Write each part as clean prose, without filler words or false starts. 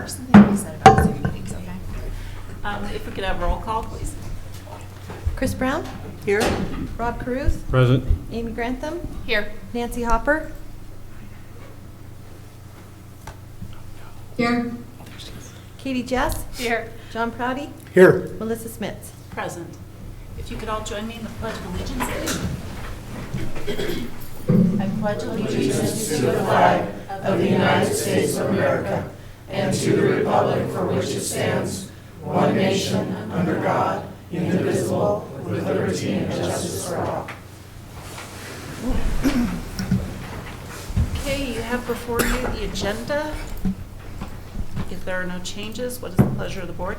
are some things to be said about Zoom meetings, okay? If we could have roll call, please. Chris Brown, Here. Rob Caruth, Present. Amy Grantham, Here. Nancy Hopper, Here. Katie Jess, Here. John Prouty, Here. Melissa Smits. Present. If you could all join me in the Pledge of Allegiance, please. I pledge allegiance to the flag of the United States of America and to the republic for which it stands, one nation, under God, indivisible, with liberty and justice for all. Okay, you have before you the agenda. If there are no changes, what is the pleasure of the board?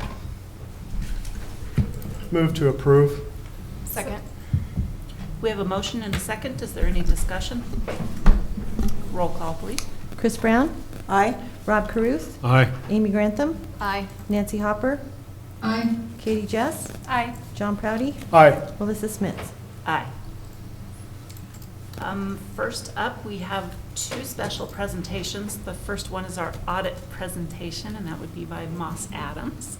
Move to approve. Second. We have a motion and a second. Is there any discussion? Roll call, please. Chris Brown, Aye. Rob Caruth, Aye. Amy Grantham, Aye. Nancy Hopper, Aye. Katie Jess, Aye. John Prouty, Aye. Melissa Smits. Aye. First up, we have two special presentations. The first one is our audit presentation, and that would be by Moss Adams.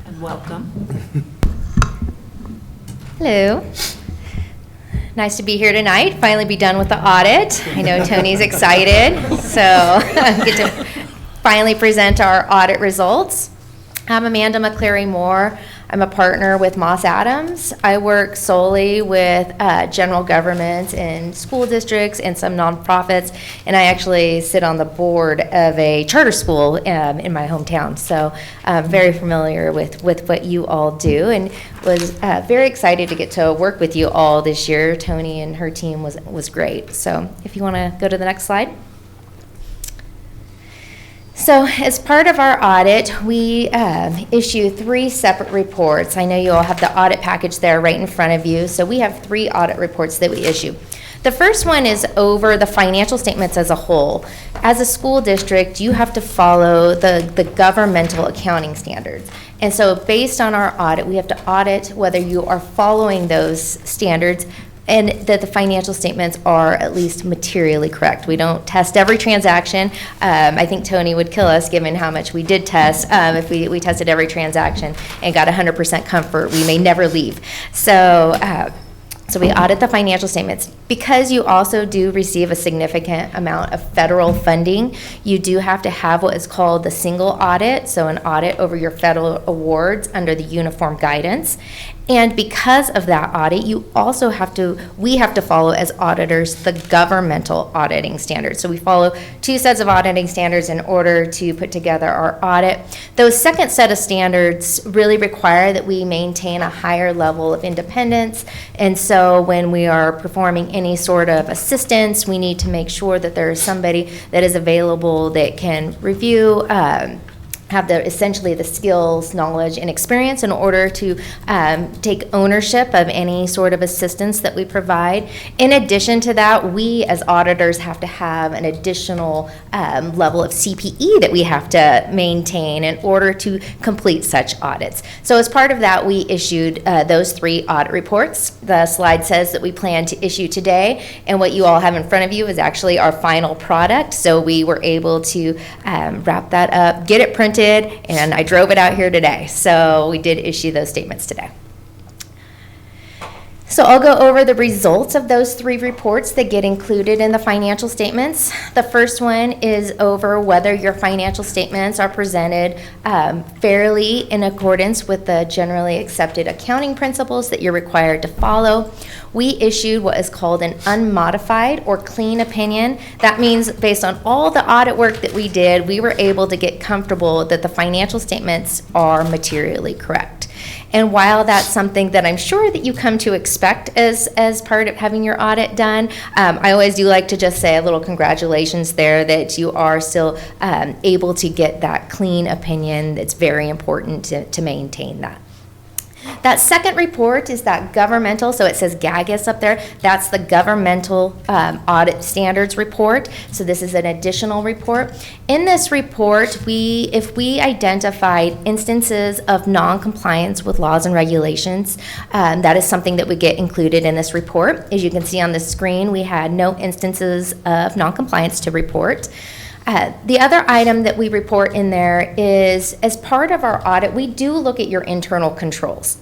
And welcome. Hello. Nice to be here tonight. Finally be done with the audit. I know Tony's excited, so I get to finally present our audit results. I'm Amanda McCleary Moore. I'm a partner with Moss Adams. I work solely with general government and school districts and some nonprofits, and I actually sit on the board of a charter school in my hometown. So I'm very familiar with what you all do, and was very excited to get to work with you all this year. Tony and her team was great. So if you want to go to the next slide. So as part of our audit, we issue 3 separate reports. I know you all have the audit package there right in front of you. So we have 3 audit reports that we issue. The first one is over the financial statements as a whole. As a school district, you have to follow the governmental accounting standards. And so based on our audit, we have to audit whether you are following those standards and that the financial statements are at least materially correct. We don't test every transaction. I think Tony would kill us given how much we did test. If we tested every transaction and got 100% comfort, we may never leave. So we audit the financial statements. Because you also do receive a significant amount of federal funding, you do have to have what is called the single audit, so an audit over your federal awards under the uniform guidance. And because of that audit, we have to follow as auditors the governmental auditing standards. So we follow 2 sets of auditing standards in order to put together our audit. Those second set of standards really require that we maintain a higher level of independence. And so when we are performing any sort of assistance, we need to make sure that there is somebody that is available that can review, have essentially the skills, knowledge, and experience in order to take ownership of any sort of assistance that we provide. In addition to that, we as auditors have to have an additional level of CPE that we have to maintain in order to complete such audits. So as part of that, we issued those 3 audit reports. The slide says that we plan to issue today, and what you all have in front of you is actually our final product. So we were able to wrap that up, get it printed, and I drove it out here today. So we did issue those statements today. So I'll go over the results of those 3 reports that get included in the financial statements. The first one is over whether your financial statements are presented fairly in accordance with the generally accepted accounting principles that you're required to follow. We issued what is called an unmodified or clean opinion. That means based on all the audit work that we did, we were able to get comfortable that the financial statements are materially correct. And while that's something that I'm sure that you come to expect as part of having your audit done, I always do like to just say a little congratulations there that you are still able to get that clean opinion. It's very important to maintain that. That second report is that governmental, so it says GAGAS up there, that's the governmental audit standards report. So this is an additional report. In this report, if we identified instances of non-compliance with laws and regulations, that is something that would get included in this report. As you can see on the screen, we had no instances of non-compliance to report. The other item that we report in there is, as part of our audit, we do look at your internal controls.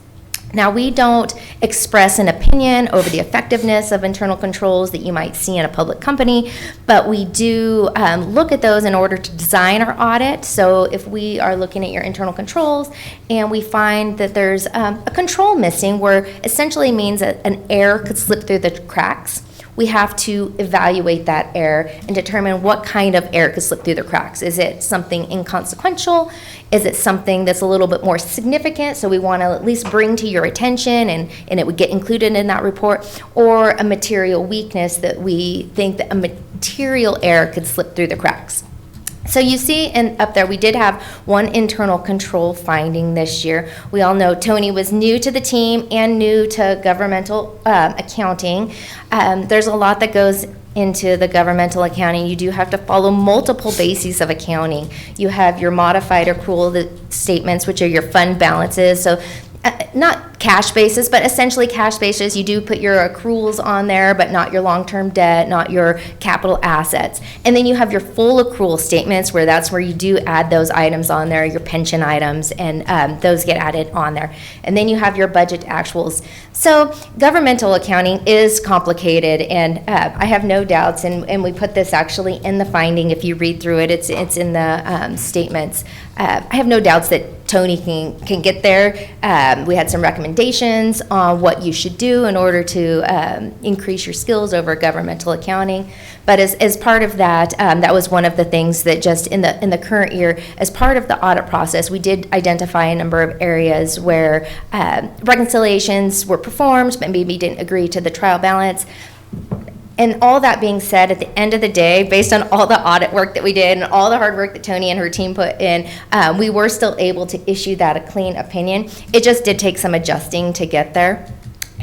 Now, we don't express an opinion over the effectiveness of internal controls that you might see in a public company, but we do look at those in order to design our audit. So if we are looking at your internal controls and we find that there's a control missing, where essentially means that an error could slip through the cracks, we have to evaluate that error and determine what kind of error could slip through the cracks. Is it something inconsequential? Is it something that's a little bit more significant, so we want to at least bring to your attention and it would get included in that report? Or a material weakness that we think that a material error could slip through the cracks? So you see up there, we did have one internal control finding this year. We all know Tony was new to the team and new to governmental accounting. There's a lot that goes into the governmental accounting. You do have to follow multiple bases of accounting. You have your modified accrual statements, which are your fund balances. So not cash basis, but essentially cash basis. You do put your accruals on there, but not your long-term debt, not your capital assets. And then you have your full accrual statements, where that's where you do add those items on there, your pension items, and those get added on there. And then you have your budget actuals. So governmental accounting is complicated, and I have no doubts, and we put this actually in the finding. If you read through it, it's in the statements. I have no doubts that Tony can get there. We had some recommendations on what you should do in order to increase your skills over governmental accounting. But as part of that, that was one of the things that just in the current year, as part of the audit process, we did identify a number of areas where reconciliations were performed, but maybe didn't agree to the trial balance. And all that being said, at the end of the day, based on all the audit work that we did and all the hard work that Tony and her team put in, we were still able to issue that a clean opinion. It just did take some adjusting to get there.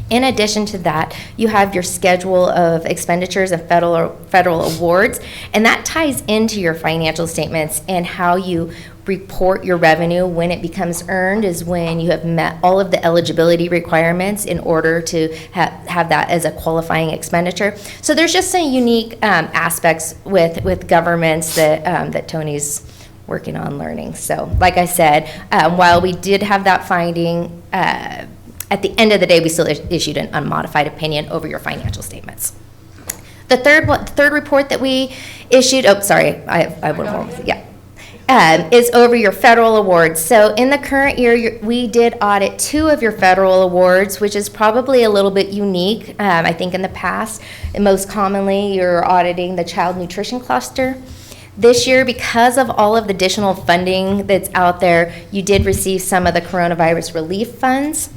In addition to that, you have your schedule of expenditures and federal awards, and that ties into your financial statements and how you report your revenue when it becomes earned is when you have met all of the eligibility requirements in order to have that as a qualifying expenditure. So there's just some unique aspects with governments that Tony's working on learning. So like I said, while we did have that finding, at the end of the day, we still issued an unmodified opinion over your financial statements. The third report that we issued, is over your federal awards. So in the current year, we did audit 2 of your federal awards, which is probably a little bit unique. I think in the past, and most commonly, you're auditing the child nutrition cluster. This year, because of all of the additional funding that's out there, you did receive some of the coronavirus relief funds.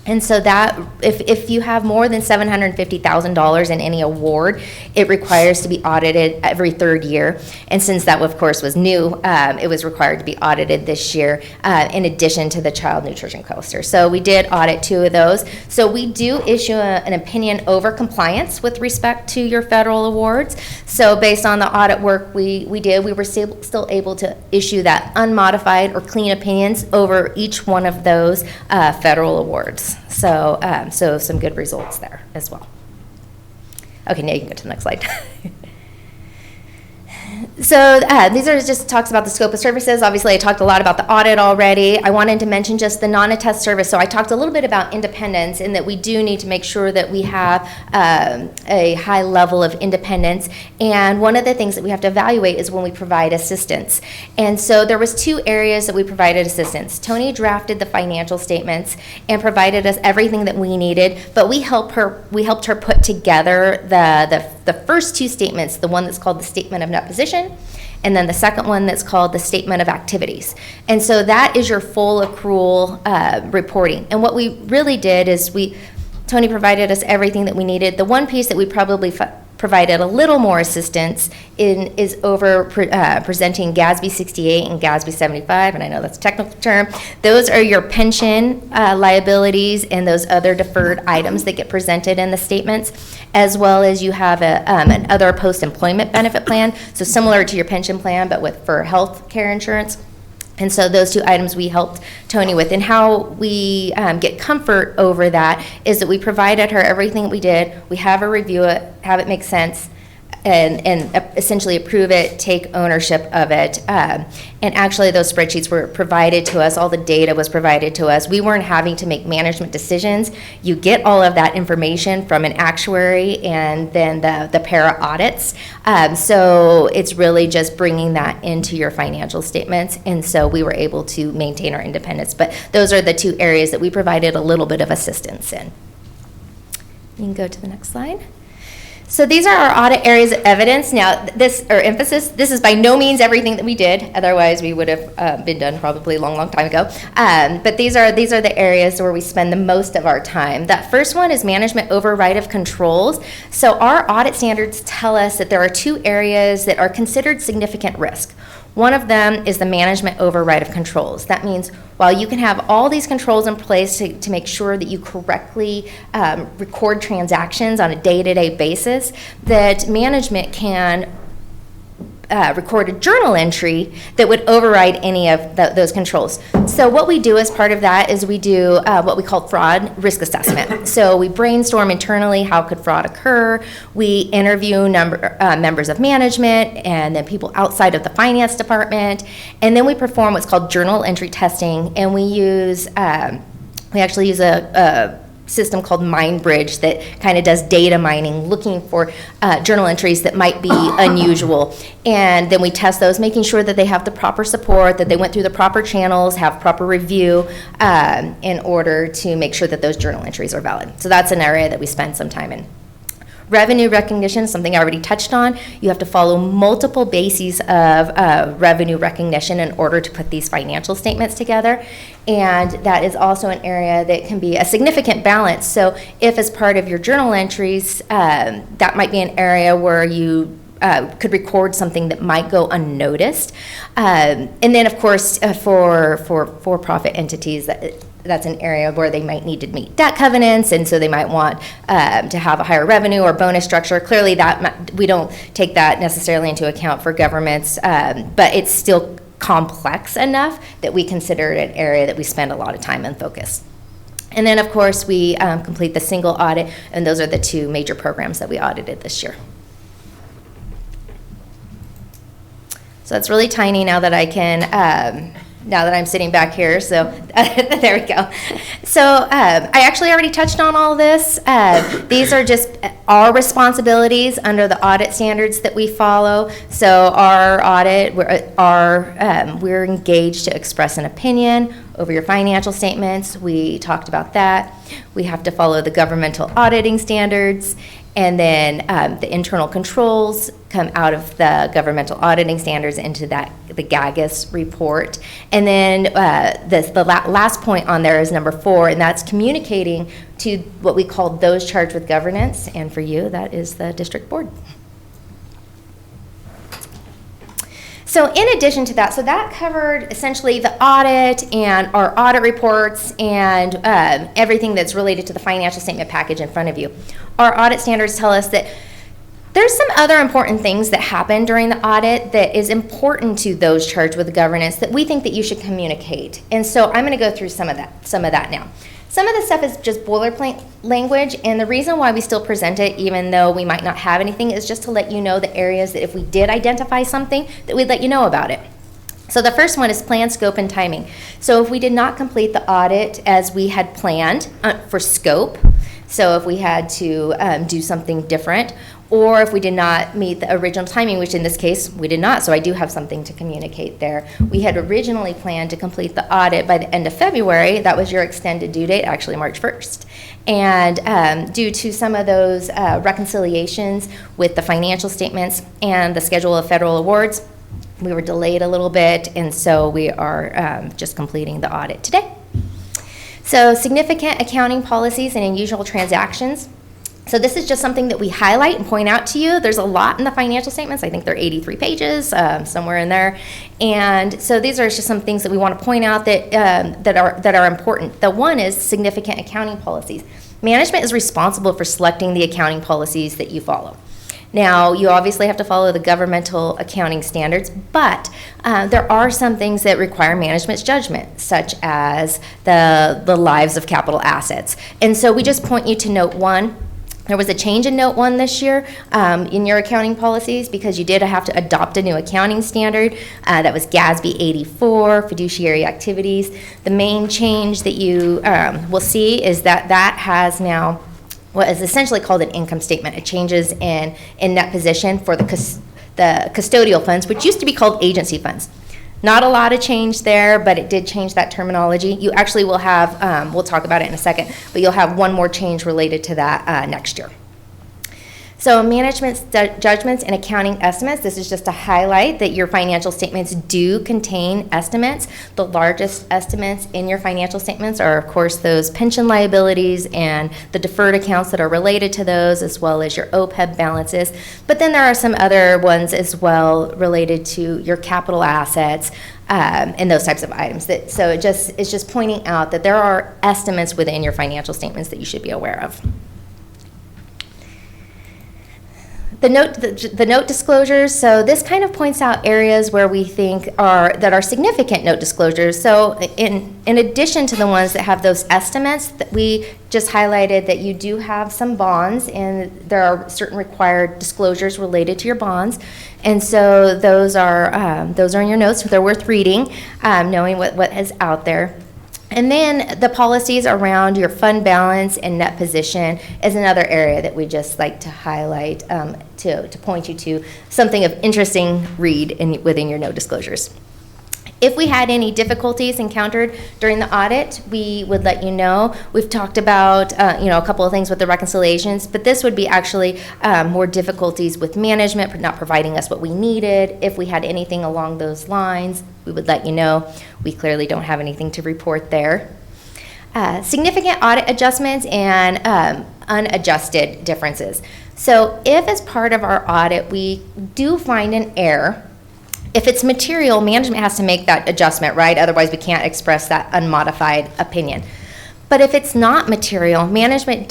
And so that, if you have more than $750,000 in any award, it requires to be audited every 3rd year. And since that, of course, was new, it was required to be audited this year, in addition to the child nutrition cluster. So we did audit 2 of those. So we do issue an opinion over compliance with respect to your federal awards. So based on the audit work we did, we were still able to issue that unmodified or clean opinions over each one of those federal awards. So some good results there as well. Okay, now you can go to the next slide. So these are just talks about the scope of services. Obviously, I talked a lot about the audit already. I wanted to mention just the non-attest service. So I talked a little bit about independence, in that we do need to make sure that we have a high level of independence. And one of the things that we have to evaluate is when we provide assistance. And so there was 2 areas that we provided assistance. Tony drafted the financial statements and provided us everything that we needed, but we helped her put together the first 2 statements, the one that's called the statement of net position, and then the second one that's called the statement of activities. And so that is your full accrual reporting. And what we really did is Tony provided us everything that we needed. The one piece that we probably provided a little more assistance in is over presenting GASB 68 and GASB 75, and I know that's a technical term. Those are your pension liabilities and those other deferred items that get presented in the statements, as well as you have an other post-employment benefit plan, so similar to your pension plan, but for health care insurance. And so those 2 items we helped Tony with. And how we get comfort over that is that we provided her everything we did. We have her review it, have it make sense, and essentially approve it, take ownership of it. And actually, those spreadsheets were provided to us, all the data was provided to us. We weren't having to make management decisions. You get all of that information from an actuary and then the para audits. So it's really just bringing that into your financial statements. And so we were able to maintain our independence. But those are the two areas that we provided a little bit of assistance in. You can go to the next slide. So these are our audit areas of evidence. Now, this is by no means everything that we did. Otherwise, we would have been done probably a long, long time ago. But these are the areas where we spend the most of our time. That first one is management override of controls. So our audit standards tell us that there are two areas that are considered significant risk. One of them is the management override of controls. That means while you can have all these controls in place to make sure that you correctly record transactions on a day-to-day basis, that management can record a journal entry that would override any of those controls. So what we do as part of that is we do what we call fraud risk assessment. So we brainstorm internally, how could fraud occur? We interview members of management and then people outside of the finance department, and then we perform what's called journal entry testing, and we actually use a system called MindBridge that kind of does data mining, looking for journal entries that might be unusual. And then we test those, making sure that they have the proper support, that they went through the proper channels, have proper review in order to make sure that those journal entries are valid. So that's an area that we spend some time in. Revenue recognition is something I already touched on. You have to follow multiple bases of revenue recognition in order to put these financial statements together. And that is also an area that can be a significant balance. So if as part of your journal entries, that might be an area where you could record something that might go unnoticed. And then, of course, for-profit entities, that's an area where they might need to meet debt covenants, and so they might want to have a higher revenue or bonus structure. Clearly, that we don't take that necessarily into account for governments, but it's still complex enough that we consider it an area that we spend a lot of time and focus. And then, of course, we complete the single audit, and those are the two major programs that we audited this year. So it's really tiny now that I can, now that I'm sitting back here, so there we go. So I actually already touched on all this. These are just our responsibilities under the audit standards that we follow. So our audit, we're engaged to express an opinion over your financial statements. We talked about that. We have to follow the governmental auditing standards. And then the internal controls come out of the governmental auditing standards into the GAGAS report. And then the last point on there is number 4, and that's communicating to what we call those charged with governance. And for you, that is the district board. So in addition to that, so that covered essentially the audit and our audit reports and everything that's related to the financial statement package in front of you. Our audit standards tell us that there's some other important things that happen during the audit that is important to those charged with governance that we think that you should communicate. And so I'm going to go through some of that now. Some of the stuff is just boilerplate language, and the reason why we still present it, even though we might not have anything, is just to let you know the areas that if we did identify something, that we'd let you know about it. So the first one is plan, scope, and timing. So if we did not complete the audit as we had planned for scope, so if we had to do something different, or if we did not meet the original timing, which in this case we did not, so I do have something to communicate there. We had originally planned to complete the audit by the end of February. That was your extended due date, actually March 1st. And due to some of those reconciliations with the financial statements and the schedule of federal awards, we were delayed a little bit, and so we are just completing the audit today. So significant accounting policies and unusual transactions. So this is just something that we highlight and point out to you. There's a lot in the financial statements. I think they're 83 pages, somewhere in there. And so these are just some things that we want to point out that are important. The one is significant accounting policies. Management is responsible for selecting the accounting policies that you follow. Now, you obviously have to follow the governmental accounting standards, but there are some things that require management's judgment, such as the lives of capital assets. And so we just point you to note 1. There was a change in Note 1 this year in your accounting policies because you did have to adopt a new accounting standard. That was GASB 84, fiduciary activities. The main change that you will see is that that has now what is essentially called an income statement. It changes in net position for the custodial funds, which used to be called agency funds. Not a lot of change there, but it did change that terminology. You actually will have, we'll talk about it in a second, but you'll have one more change related to that next year. So management's judgments and accounting estimates, this is just to highlight that your financial statements do contain estimates. The largest estimates in your financial statements are, of course, those pension liabilities and the deferred accounts that are related to those, as well as your OPEB balances. But then there are some other ones as well related to your capital assets, and those types of items. So it's just pointing out that there are estimates within your financial statements that you should be aware of. The note disclosures, so this kind of points out areas where we think that are significant note disclosures. So in addition to the ones that have those estimates, that we just highlighted that you do have some bonds, and there are certain required disclosures related to your bonds. And so those are in your notes, so they're worth reading, knowing what is out there. And then the policies around your fund balance and net position is another area that we just like to highlight to point you to something of interesting read within your note disclosures. If we had any difficulties encountered during the audit, we would let you know. We've talked about a couple of things with the reconciliations, but this would be actually more difficulties with management not providing us what we needed. If we had anything along those lines, we would let you know. We clearly don't have anything to report there. Significant audit adjustments and unadjusted differences. So if as part of our audit we do find an error, if it's material, management has to make that adjustment, right? Otherwise, we can't express that unmodified opinion. But if it's not material, management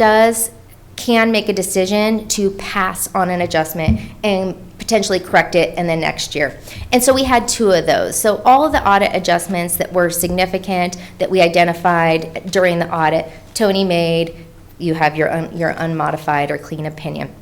can make a decision to pass on an adjustment and potentially correct it in the next year. And so we had 2 of those. So all of the audit adjustments that were significant that we identified during the audit, Tony made. You have your unmodified or clean opinion.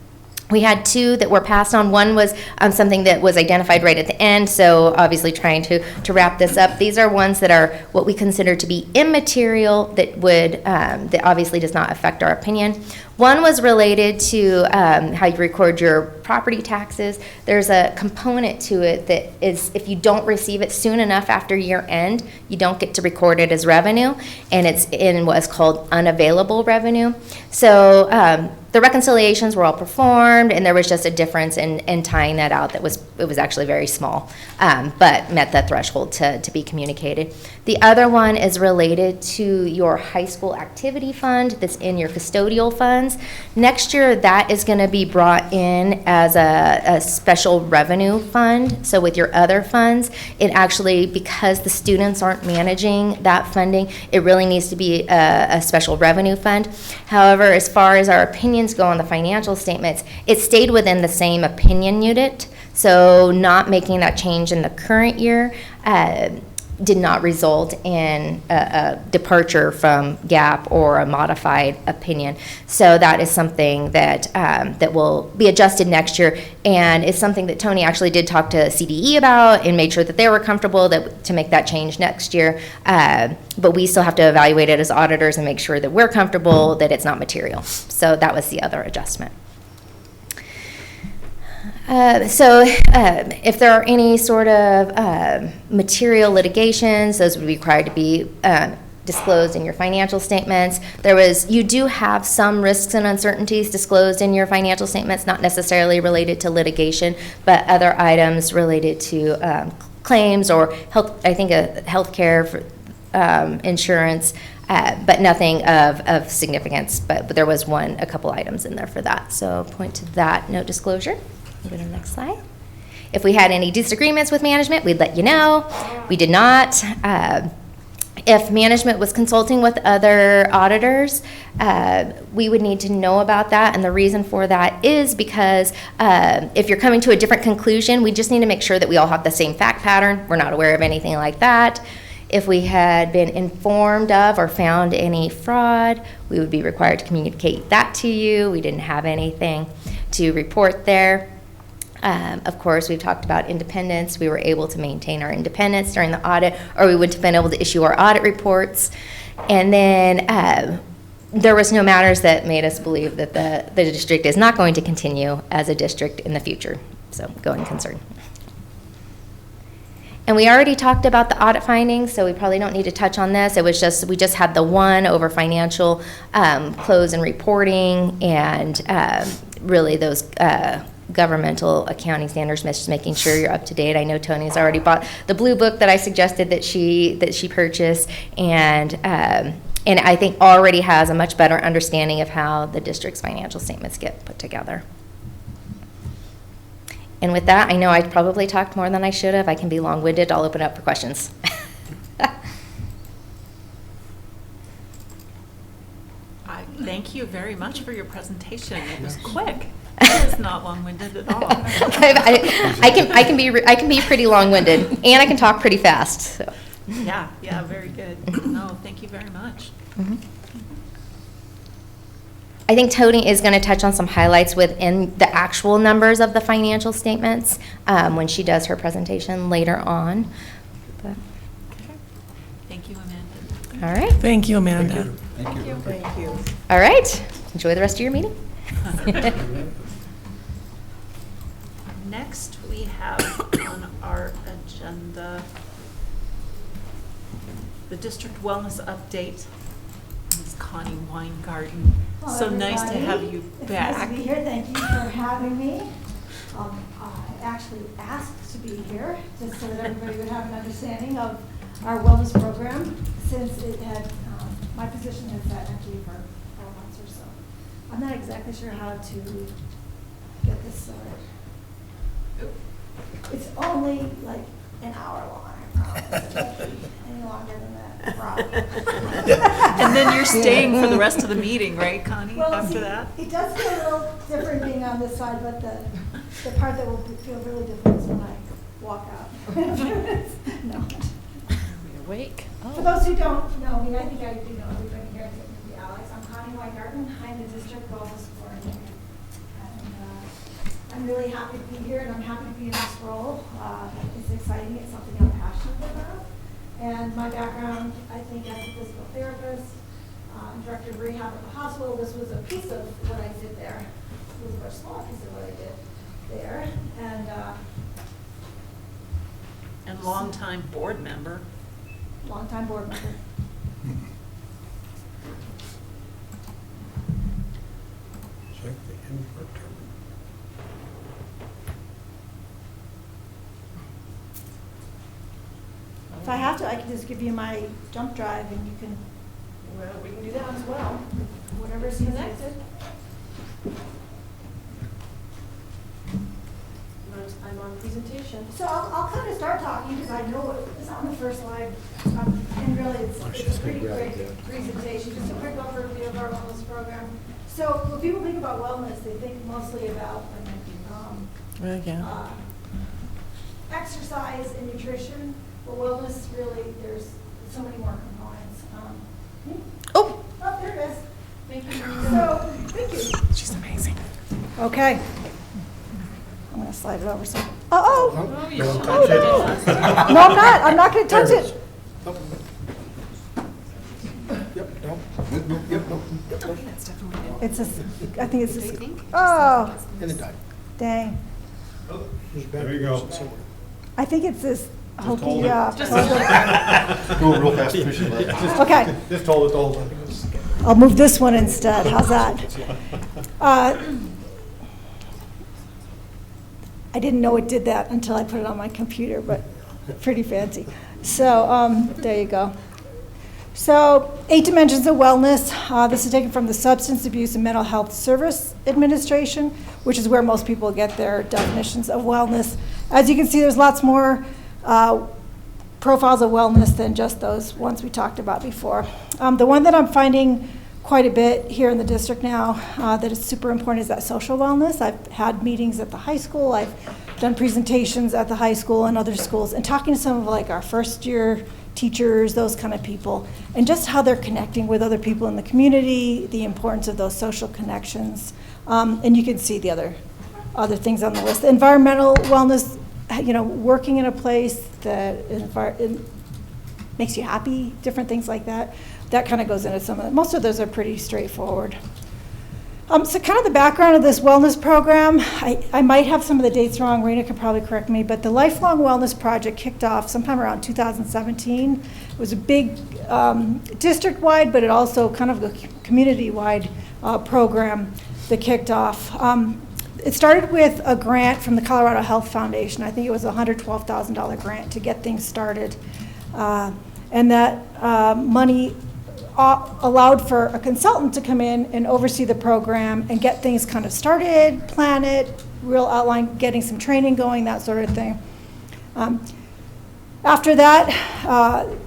We had 2 that were passed on. One was something that was identified right at the end, so obviously trying to wrap this up. These are ones that are what we consider to be immaterial that obviously does not affect our opinion. One was related to how you record your property taxes. There's a component to it that is if you don't receive it soon enough after year end, you don't get to record it as revenue, and it's in what's called unavailable revenue. So the reconciliations were all performed, and there was just a difference in tying that out it was actually very small, but met the threshold to be communicated. The other one is related to your high school activity fund that's in your custodial funds. Next year, that is going to be brought in as a special revenue fund. So with your other funds, it actually, because the students aren't managing that funding, it really needs to be a special revenue fund. However, as far as our opinions go on the financial statements, it stayed within the same opinion unit. So not making that change in the current year did not result in a departure from GAAP or a modified opinion. So that is something that that will be adjusted next year, and it's something that Tony actually did talk to CDE about and made sure that they were comfortable to make that change next year. But we still have to evaluate it as auditors and make sure that we're comfortable that it's not material. So that was the other adjustment. If there are any sort of material litigations, those would be required to be disclosed in your financial statements. You do have some risks and uncertainties disclosed in your financial statements, not necessarily related to litigation, but other items related to claims or healthcare for, insurance, but nothing of significance. But there was a couple items in there for that. So point to that note disclosure. Go to the next slide. If we had any disagreements with management, we'd let you know. We did not. If management was consulting with other auditors, we would need to know about that. And the reason for that is because if you're coming to a different conclusion, we just need to make sure that we all have the same fact pattern. We're not aware of anything like that. If we had been informed of or found any fraud, we would be required to communicate that to you. We didn't have anything to report there. Of course, we've talked about independence. We were able to maintain our independence during the audit, or we wouldn't have been able to issue our audit reports. And then there was no matters that made us believe that the district is not going to continue as a district in the future. So going concern. And we already talked about the audit findings, so we probably don't need to touch on this. It was just, we just had the one over financial close and reporting, and really those governmental accounting standards, just making sure you're up to date. I know Tony's already bought the blue book that I suggested that she purchase, and I think already has a much better understanding of how the district's financial statements get put together. And with that, I know I probably talked more than I should have. I can be long-winded. I'll open up for questions. I thank you very much for your presentation. It was quick. It was not long-winded at all. I can be pretty long-winded, and I can talk pretty fast. So. Yeah, very good. No, thank you very much. Mm-hmm. I think Tony is going to touch on some highlights within the actual numbers of the financial statements when she does her presentation later on. But. Okay. Thank you, Amanda. All right. Thank you, Amanda. Thank you. Thank you. All right. Enjoy the rest of your meeting. Next, we have on our agenda the district wellness update. Ms. Connie Weingarten. Hello, So nice to everybody. have you It's back. nice to be here. Thank you for having me. I actually asked to be here just so that everybody would have an understanding of our wellness program, since it had, my position has sat empty for 4 months or so. I'm not exactly sure how to get this started. It's only like an hour long, I promise. It won't be any longer than that. And then you're staying for the rest of the meeting, right, Connie, Well, after see, that? it does feel a little different being on this side, but the part that will feel really different is when I walk out. No. Awake. For those who don't know me, I think I do know everybody here, except maybe Alex. I'm Connie Weingarten. I'm the district wellness coordinator. And I'm really happy to be here, and I'm happy to be in this role. It's exciting. It's something I'm passionate about. And my background, I think, as a physical therapist, director of rehab at the hospital, this was a piece of what I did there. It was a much smaller piece of what I did there. And longtime board member. Longtime board member. Check the inverter. If I have to, I can just give you my jump drive and you can, Well, we can do that as well. whatever's connected. I'm on presentation. So I'll kind of start talking because I know what is on the first slide. And really, it's a pretty great presentation. Just a quick overview of our wellness program. So when people think about wellness, they think mostly about exercise and nutrition. But wellness, really, there's so many more components. Oh, there it is. Thank you. So, thank you. She's amazing. Okay. I'm going to slide it over so. Uh-oh. Don't touch it. No, I'm not. I'm not going to touch it. Yep, no. Yep, no. That's definitely it. It's this, I think it's this. Oh, And it died. dang. There you go. I think it's this hold hokey, it. Go real fast, push it. Okay, Just hold it the whole time. I'll move this one instead. How's that? I didn't know it did that until I put it on my computer, but pretty fancy. So there you go. So 8 dimensions of wellness. This is taken from the Substance Abuse and Mental Health Service Administration, which is where most people get their definitions of wellness. As you can see, there's lots more profiles of wellness than just those ones we talked about before. The one that I'm finding quite a bit here in the district now that is super important is that social wellness. I've had meetings at the high school. I've done presentations at the high school and other schools, and talking to some of like our first year teachers, those kind of people, and just how they're connecting with other people in the community, the importance of those social connections. And you can see the other things on the list. Environmental wellness, working in a place that it makes you happy, different things like that. That kind of goes into some of it. Most of those are pretty straightforward. So kind of the background of this wellness program, I might have some of the dates wrong, Rena could probably correct me, but the Lifelong Wellness Project kicked off sometime around 2017. It was a big district-wide, but it also kind of a community-wide program that kicked off. It started with a grant from the Colorado Health Foundation. I think it was a $112,000 grant to get things started. And that money allowed for a consultant to come in and oversee the program and get things kind of started, plan it, real outline, getting some training going, that sort of thing. After that,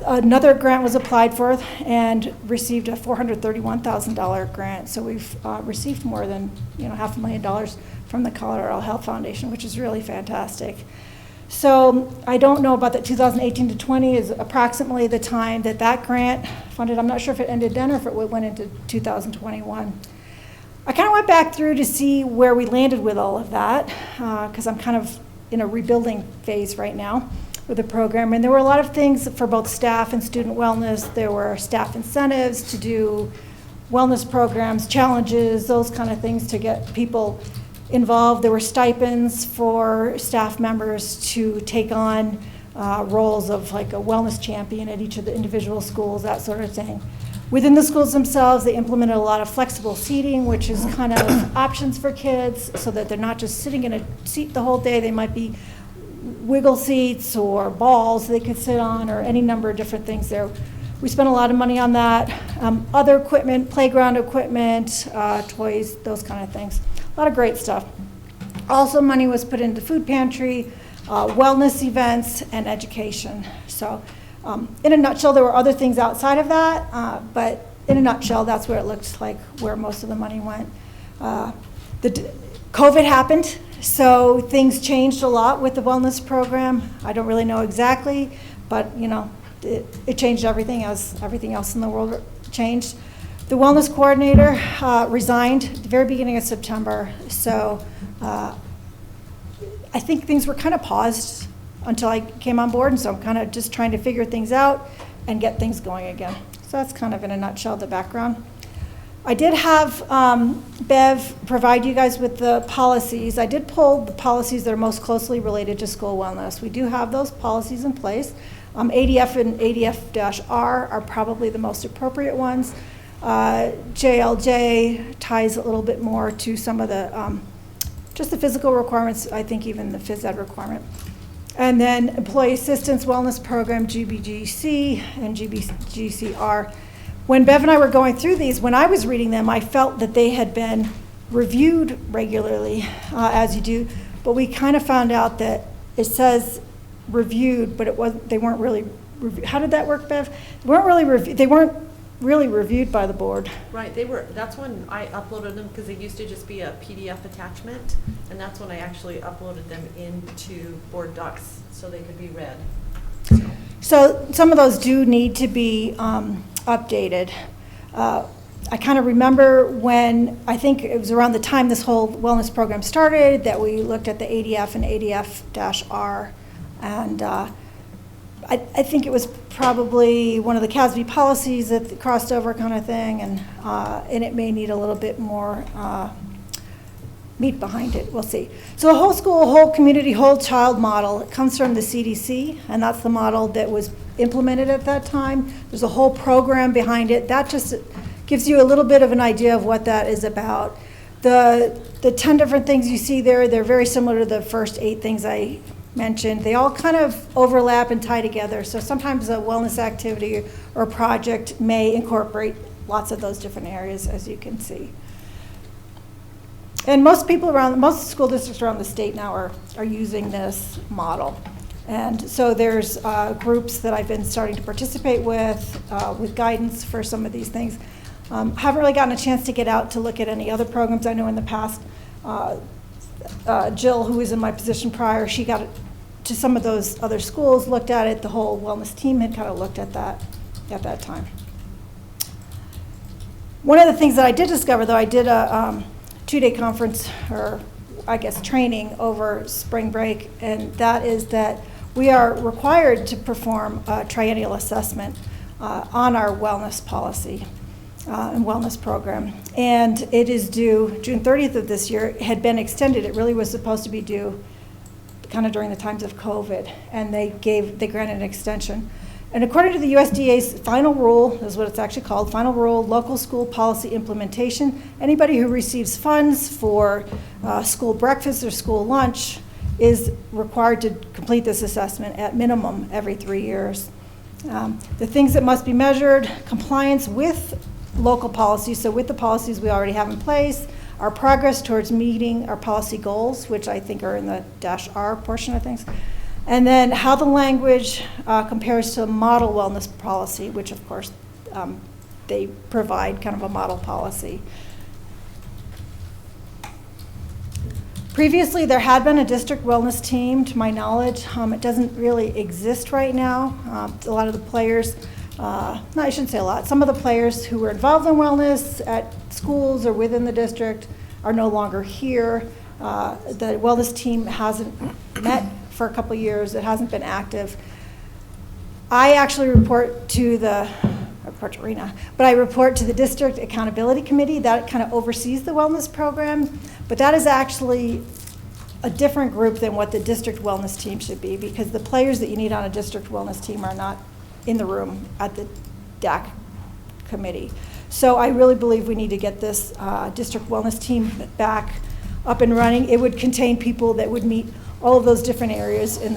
another grant was applied for and received a $431,000 grant. So we've received more than $500,000 from the Colorado Health Foundation, which is really fantastic. So I don't know about that 2018 to 20 is approximately the time that grant funded. I'm not sure if it ended then or if it went into 2021. I kind of went back through to see where we landed with all of that because I'm kind of in a rebuilding phase right now with the program. And there were a lot of things for both staff and student wellness. There were staff incentives to do wellness programs, challenges, those kind of things to get people involved. There were stipends for staff members to take on roles of like a wellness champion at each of the individual schools, that sort of thing. Within the schools themselves, they implemented a lot of flexible seating, which is kind of options for kids so that they're not just sitting in a seat the whole day. They might be wiggle seats or balls they could sit on or any number of different things there. We spent a lot of money on that. Other equipment, playground equipment, toys, those kind of things. A lot of great stuff. Also, money was put into food pantry, wellness events, and education. So in a nutshell, there were other things outside of that, but in a nutshell, that's where it looked like where most of the money went. COVID happened, so things changed a lot with the wellness program. I don't really know exactly, but it changed everything as everything else in the world changed. The wellness coordinator resigned at the very beginning of September, so I think things were kind of paused until I came on board, and so I'm kind of just trying to figure things out and get things going again. So that's kind of in a nutshell the background. I did have Bev provide you guys with the policies. I did pull the policies that are most closely related to school wellness. We do have those policies in place. ADF and ADF-R are probably the most appropriate ones. JLJ ties a little bit more to some of the, just the physical requirements, I think even the phys ed requirement. And then Employee Assistance Wellness Program, GBGC and GBGCR. When Bev and I were going through these, when I was reading them, I felt that they had been reviewed regularly, as you do, but we kind of found out that it says reviewed, but they weren't really reviewed. How did that work, Bev? They weren't really reviewed by the board. Right, that's when I uploaded them because they used to just be a PDF attachment, and that's when I actually uploaded them into board docs so they could be read. So some of those do need to be updated. I kind of remember when, I think it was around the time this whole wellness program started, that we looked at the ADF and ADF-R, and I think it was probably one of the CASB policies that crossed over kind of thing, and it may need a little bit more meat behind it. We'll see. So the whole school, whole community, whole child model, it comes from the CDC, and that's the model that was implemented at that time. There's a whole program behind it. That just gives you a little bit of an idea of what that is about. The 10 different things you see there, they're very similar to the first 8 things I mentioned. They all kind of overlap and tie together. So sometimes a wellness activity or project may incorporate lots of those different areas, as you can see. And most school districts around the state now are using this model. And so there's groups that I've been starting to participate with guidance for some of these things. Haven't really gotten a chance to get out to look at any other programs. I know in the past, Jill, who was in my position prior, she got it to some of those other schools, looked at it. The whole wellness team had kind of looked at that time. One of the things that I did discover, though, I did a 2-day conference, or I guess training over spring break, and that is that we are required to perform a triennial assessment on our wellness policy and wellness program. And it is due June 30th of this year. It had been extended. It really was supposed to be due kind of during the times of COVID, and they granted an extension. And according to the USDA's final rule, this is what it's actually called, final rule, local school policy implementation, anybody who receives funds for school breakfast or school lunch is required to complete this assessment at minimum every 3 years. The things that must be measured: compliance with local policies, so with the policies we already have in place, our progress towards meeting our policy goals, which I think are in the -R portion of things, and then how the language compares to a model wellness policy, which of course they provide kind of a model policy. Previously, there had been a district wellness team, to my knowledge. It doesn't really exist right now. A lot of the players, no, I shouldn't say a lot, some of the players who were involved in wellness at schools or within the district are no longer here. The wellness team hasn't met for a couple of years. It hasn't been active. I actually report to Rena, but I report to the District Accountability Committee. That kind of oversees the wellness program, but that is actually a different group than what the district wellness team should be, because the players that you need on a district wellness team are not in the room at the DAC committee. So I really believe we need to get this district wellness team back up and running. It would contain people that would meet all of those different areas in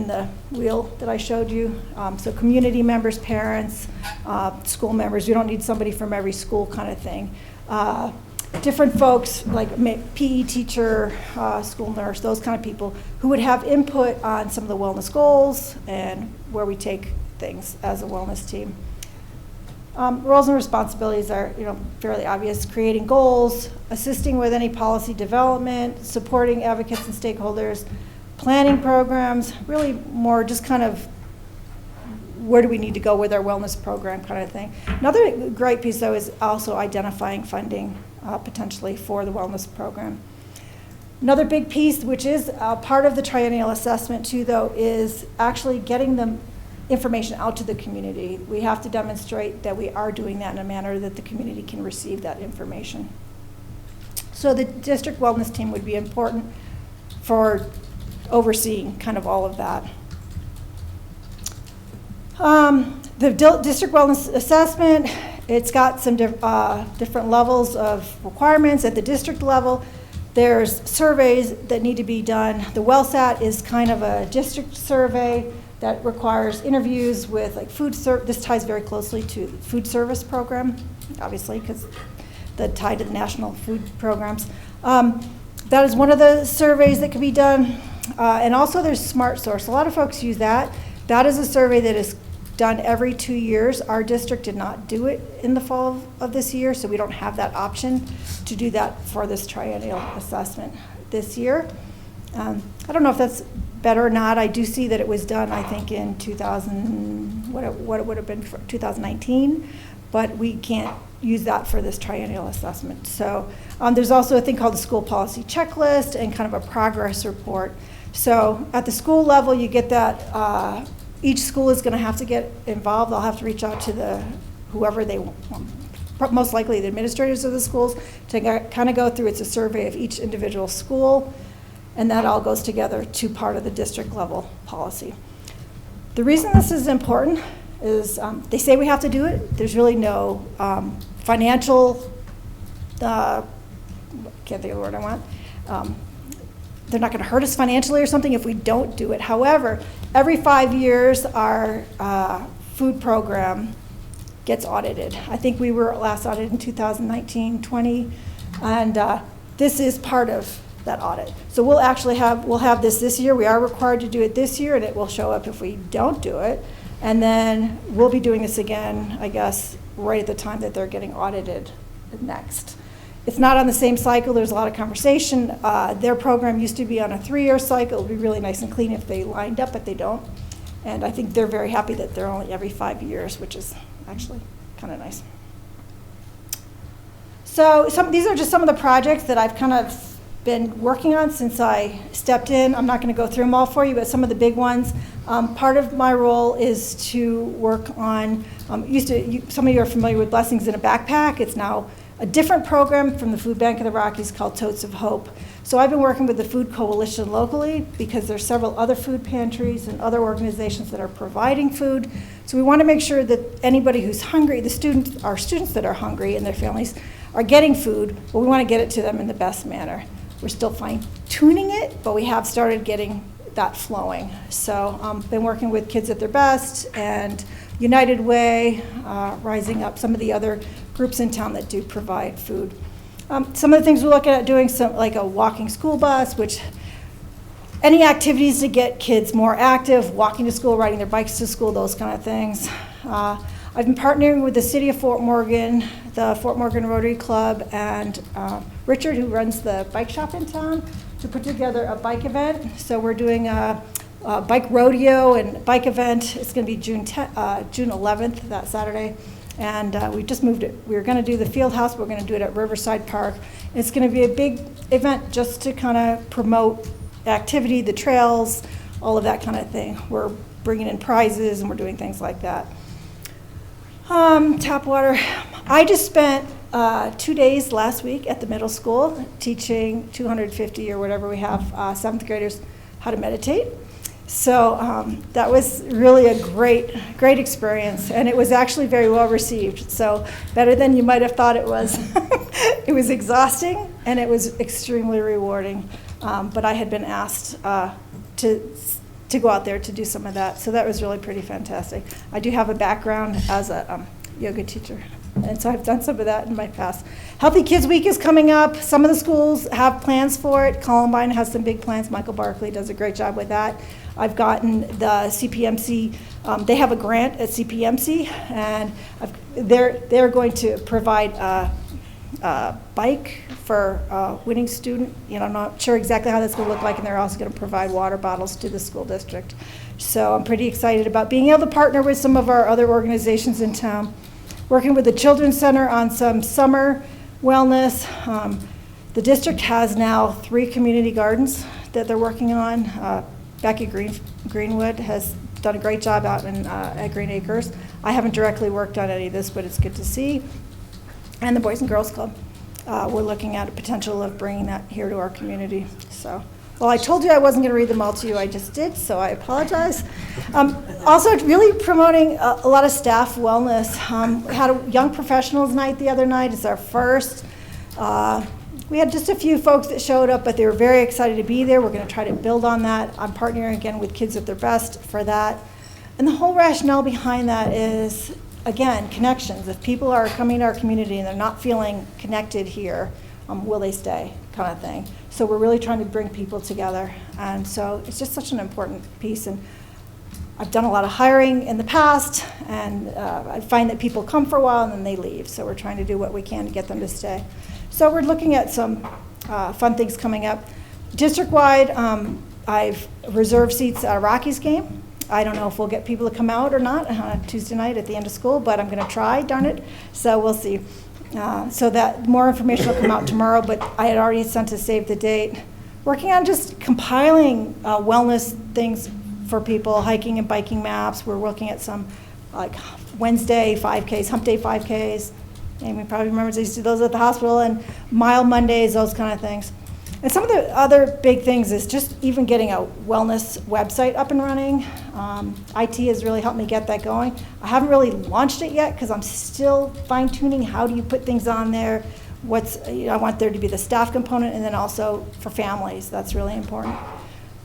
the wheel that I showed you. So community members, parents, school members. You don't need somebody from every school kind of thing. Different folks like PE teacher, school nurse, those kind of people who would have input on some of the wellness goals and where we take things as a wellness team. Roles and responsibilities are, fairly obvious: creating goals, assisting with any policy development, supporting advocates and stakeholders, planning programs, really more just kind of where do we need to go with our wellness program kind of thing. Another great piece, though, is also identifying funding potentially for the wellness program. Another big piece, which is part of the triennial assessment too, though, is actually getting them information out to the community. We have to demonstrate that we are doing that in a manner that the community can receive that information. So the district wellness team would be important for overseeing kind of all of that. The district wellness assessment, it's got some different levels of requirements at the district level. There's surveys that need to be done. The WellSat is kind of a district survey that requires interviews with like this ties very closely to the food service program, obviously, because the tie to the national food programs. That is one of the surveys that can be done. And also there's Smart Source. A lot of folks use that. That is a survey that is done every 2 years. Our district did not do it in the fall of this year, so we don't have that option to do that for this triennial assessment this year. I don't know if that's better or not. I do see that it was done, I think, in 2019, but we can't use that for this triennial assessment. So there's also a thing called the school policy checklist and kind of a progress report. So at the school level, you get that. Each school is going to have to get involved. They'll have to reach out to whoever they want, most likely the administrators of the schools, to kind of go through. It's a survey of each individual school, and that all goes together to part of the district level policy. The reason this is important is they say we have to do it. There's really no financial, can't think of the word I want. They're not going to hurt us financially or something if we don't do it. However, every 5 years, our food program gets audited. I think we were last audited in 2019-20, and this is part of that audit. So we'll have this year. We are required to do it this year, and it will show up if we don't do it. And then we'll be doing this again, I guess, right at the time that they're getting audited next. It's not on the same cycle. There's a lot of conversation. Their program used to be on a 3-year cycle. It would be really nice and clean if they lined up, but they don't. And I think they're very happy that they're only every 5 years, which is actually kind of nice. So these are just some of the projects that I've kind of been working on since I stepped in. I'm not going to go through them all for you, but some of the big ones. Part of my role is to work on, some of you are familiar with Blessings in a Backpack. It's now a different program from the Food Bank of the Rockies called Totes of Hope. So I've been working with the Food Coalition locally because there's several other food pantries and other organizations that are providing food. So we want to make sure that anybody who's hungry, our students that are hungry and their families are getting food, but we want to get it to them in the best manner. We're still fine-tuning it, but we have started getting that flowing. So been working with Kids at Their Best and United Way, Rising Up, some of the other groups in town that do provide food. Some of the things we're looking at doing, like a walking school bus, which any activities to get kids more active, walking to school, riding their bikes to school, those kind of things. I've been partnering with the City of Fort Morgan, the Fort Morgan Rotary Club, and Richard, who runs the bike shop in town, to put together a bike event. So we're doing a bike rodeo and bike event. It's going to be June 11th, that Saturday. And we just moved it. We were going to do the field house. We're going to do it at Riverside Park. It's going to be a big event just to kind of promote activity, the trails, all of that kind of thing. We're bringing in prizes and we're doing things like that. Tap water. I just spent 2 days last week at the middle school teaching 250 or whatever we have 7th graders how to meditate. So that was really a great experience, and it was actually very well received. So better than you might have thought it was. It was exhausting, and it was extremely rewarding. But I had been asked to go out there to do some of that, so that was really pretty fantastic. I do have a background as a yoga teacher, and so I've done some of that in my past. Healthy Kids Week is coming up. Some of the schools have plans for it. Columbine has some big plans. Michael Barkley does a great job with that. I've gotten the CPMC, they have a grant at CPMC, and they're going to provide a bike for a winning student. I'm not sure exactly how that's going to look like, and they're also going to provide water bottles to the school district. So I'm pretty excited about being able to partner with some of our other organizations in town. Working with the Children's Center on some summer wellness. The district has now 3 community gardens that they're working on. Becky Greenwood has done a great job out at Green Acres. I haven't directly worked on any of this, but it's good to see. And the Boys and Girls Club. We're looking at a potential of bringing that here to our community. So, well, I told you I wasn't going to read them all to you. I just did, so I apologize. Also, really promoting a lot of staff wellness. We had a Young Professionals Night the other night. It's our first. We had just a few folks that showed up, but they were very excited to be there. We're going to try to build on that. I'm partnering again with Kids at Their Best for that. And the whole rationale behind that is, again, connections. If people are coming to our community and they're not feeling connected here, will they stay, kind of thing. So we're really trying to bring people together. And so it's just such an important piece. And I've done a lot of hiring in the past, and I find that people come for a while and then they leave. So we're trying to do what we can to get them to stay. So we're looking at some fun things coming up. District-wide, I've reserved seats at a Rockies game. I don't know if we'll get people to come out or not on Tuesday night at the end of school, but I'm going to try, darn it. So we'll see. So that more information will come out tomorrow, but I had already sent to save the date. Working on just compiling wellness things for people, hiking and biking maps. We're looking at some like Wednesday 5Ks, hump day 5Ks. Amy probably remembers I used to do those at the hospital, and Mile Mondays, those kind of things. And some of the other big things is just even getting a wellness website up and running. IT has really helped me get that going. I haven't really launched it yet because I'm still fine-tuning how do you put things on there. I want there to be the staff component, and then also for families. That's really important.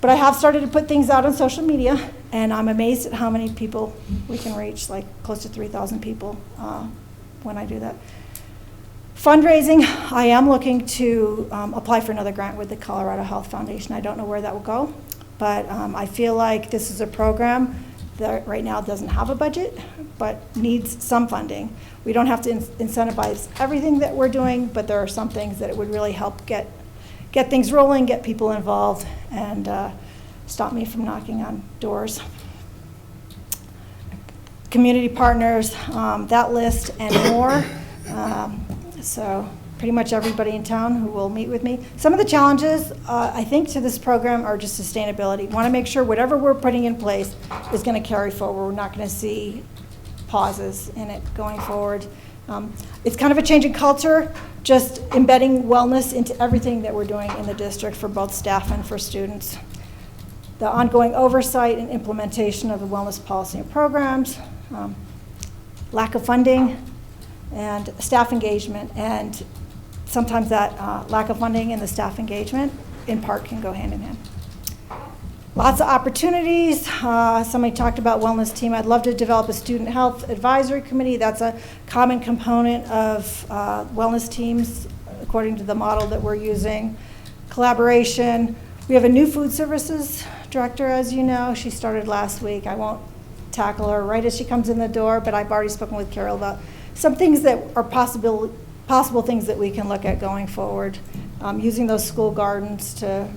But I have started to put things out on social media, and I'm amazed at how many people we can reach, like close to 3,000 people when I do that. Fundraising, I am looking to apply for another grant with the Colorado Health Foundation. I don't know where that will go, but I feel like this is a program that right now doesn't have a budget, but needs some funding. We don't have to incentivize everything that we're doing, but there are some things that it would really help get things rolling, get people involved, and stop me from knocking on doors. Community partners, that list and more. So pretty much everybody in town who will meet with me. Some of the challenges, I think, to this program are just sustainability. Want to make sure whatever we're putting in place is going to carry forward. We're not going to see pauses in it going forward. It's kind of a change in culture, just embedding wellness into everything that we're doing in the district for both staff and for students. The ongoing oversight and implementation of the wellness policy and programs, lack of funding, and staff engagement. And sometimes that lack of funding and the staff engagement in part can go hand in hand. Lots of opportunities. Somebody talked about wellness team. I'd love to develop a student health advisory committee. That's a common component of wellness teams according to the model that we're using. Collaboration. We have a new food services director, as you know. She started last week. I won't tackle her right as she comes in the door, but I've already spoken with Carol about some things that are possible things that we can look at going forward. Using those school gardens to,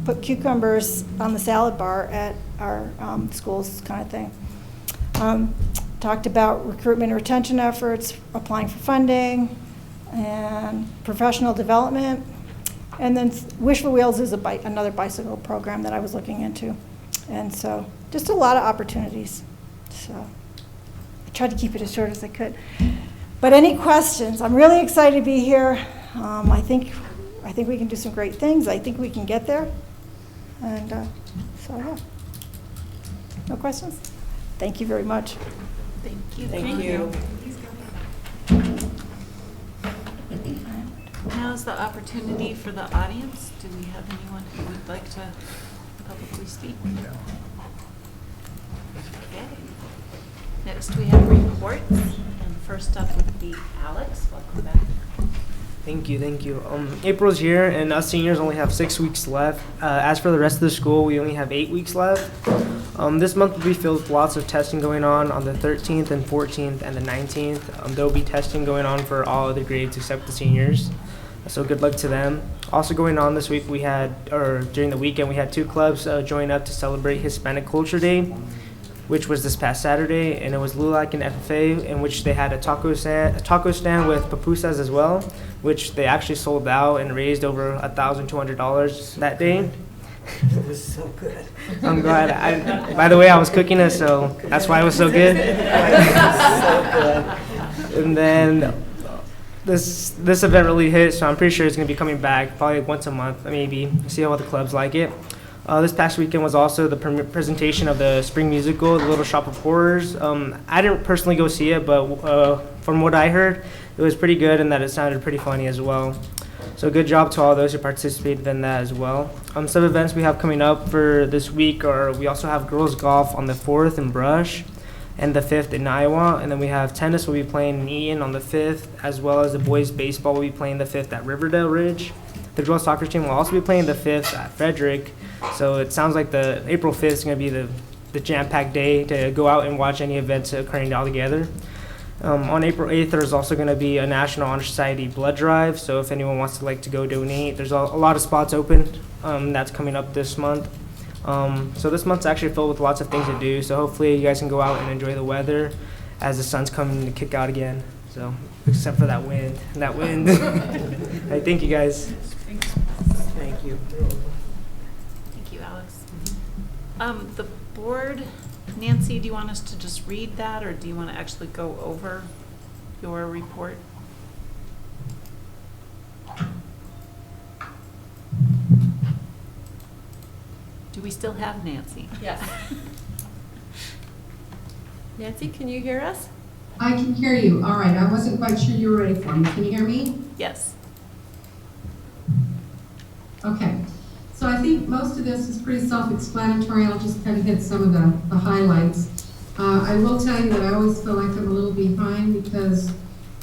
put cucumbers on the salad bar at our schools, kind of thing. Talked about recruitment and retention efforts, applying for funding, and professional development. And then Wish for Wheels is another bicycle program that I was looking into. And so just a lot of opportunities. So I tried to keep it as short as I could. But any questions? I'm really excited to be here. I think we can do some great things. I think we can get there. And so, yeah. No questions? Thank you very much. Thank you. Thank you. Now is the opportunity for the audience. Do we have anyone who would like to publicly speak? Okay. Next we have reports. And first up would be Alex. Welcome back. Thank you. April's here, and us seniors only have 6 weeks left. As for the rest of the school, we only have 8 weeks left. This month will be filled with lots of testing going on the 13th and 14th and the 19th. There will be testing going on for all other grades except the seniors. So good luck to them. Also going on this week, during the weekend, we had 2 clubs join up to celebrate Hispanic Culture Day, which was this past Saturday, and it was LULAC and FFA, in which they had a taco stand with pupusas as well, which they actually sold out and raised over $1,200 that day. It was so good. I'm glad. By the way, I was cooking it, so that's why it was so good. And then this event really hit, so I'm pretty sure it's going to be coming back probably once a month, maybe. See how the clubs like it. This past weekend was also the presentation of the spring musical, The Little Shop of Horrors. I didn't personally go see it, but from what I heard, it was pretty good and that it sounded pretty funny as well. So good job to all those who participated in that as well. Some events we have coming up for this week are we also have girls golf on the 4th in Brush and the 5th in Iowa. And then we have tennis will be playing in Eaton on the 5th, as well as the boys baseball will be playing the 5th at Riverdale Ridge. The girls soccer team will also be playing the 5th at Frederick. So it sounds like the April 5th is going to be the jam-packed day to go out and watch any events occurring all together. On April 8th, there's also going to be a National Honor Society blood drive. So if anyone wants to go donate, there's a lot of spots open. That's coming up this month. So this month's actually filled with lots of things to do. So hopefully you guys can go out and enjoy the weather as the sun's coming to kick out again. So except for that wind. Hey, thank you guys. Thank you. Thank you, Alex. The board, Nancy, do you want us to just read that, or do you want to actually go over your report? Do we still have Nancy? Yes. Nancy, can you hear us? I can hear you. All right. I wasn't quite sure you were ready for me. Can you hear me? Yes. Okay. So I think most of this is pretty self-explanatory. I'll just kind of hit some of the highlights. I will tell you that I always feel like I'm a little behind because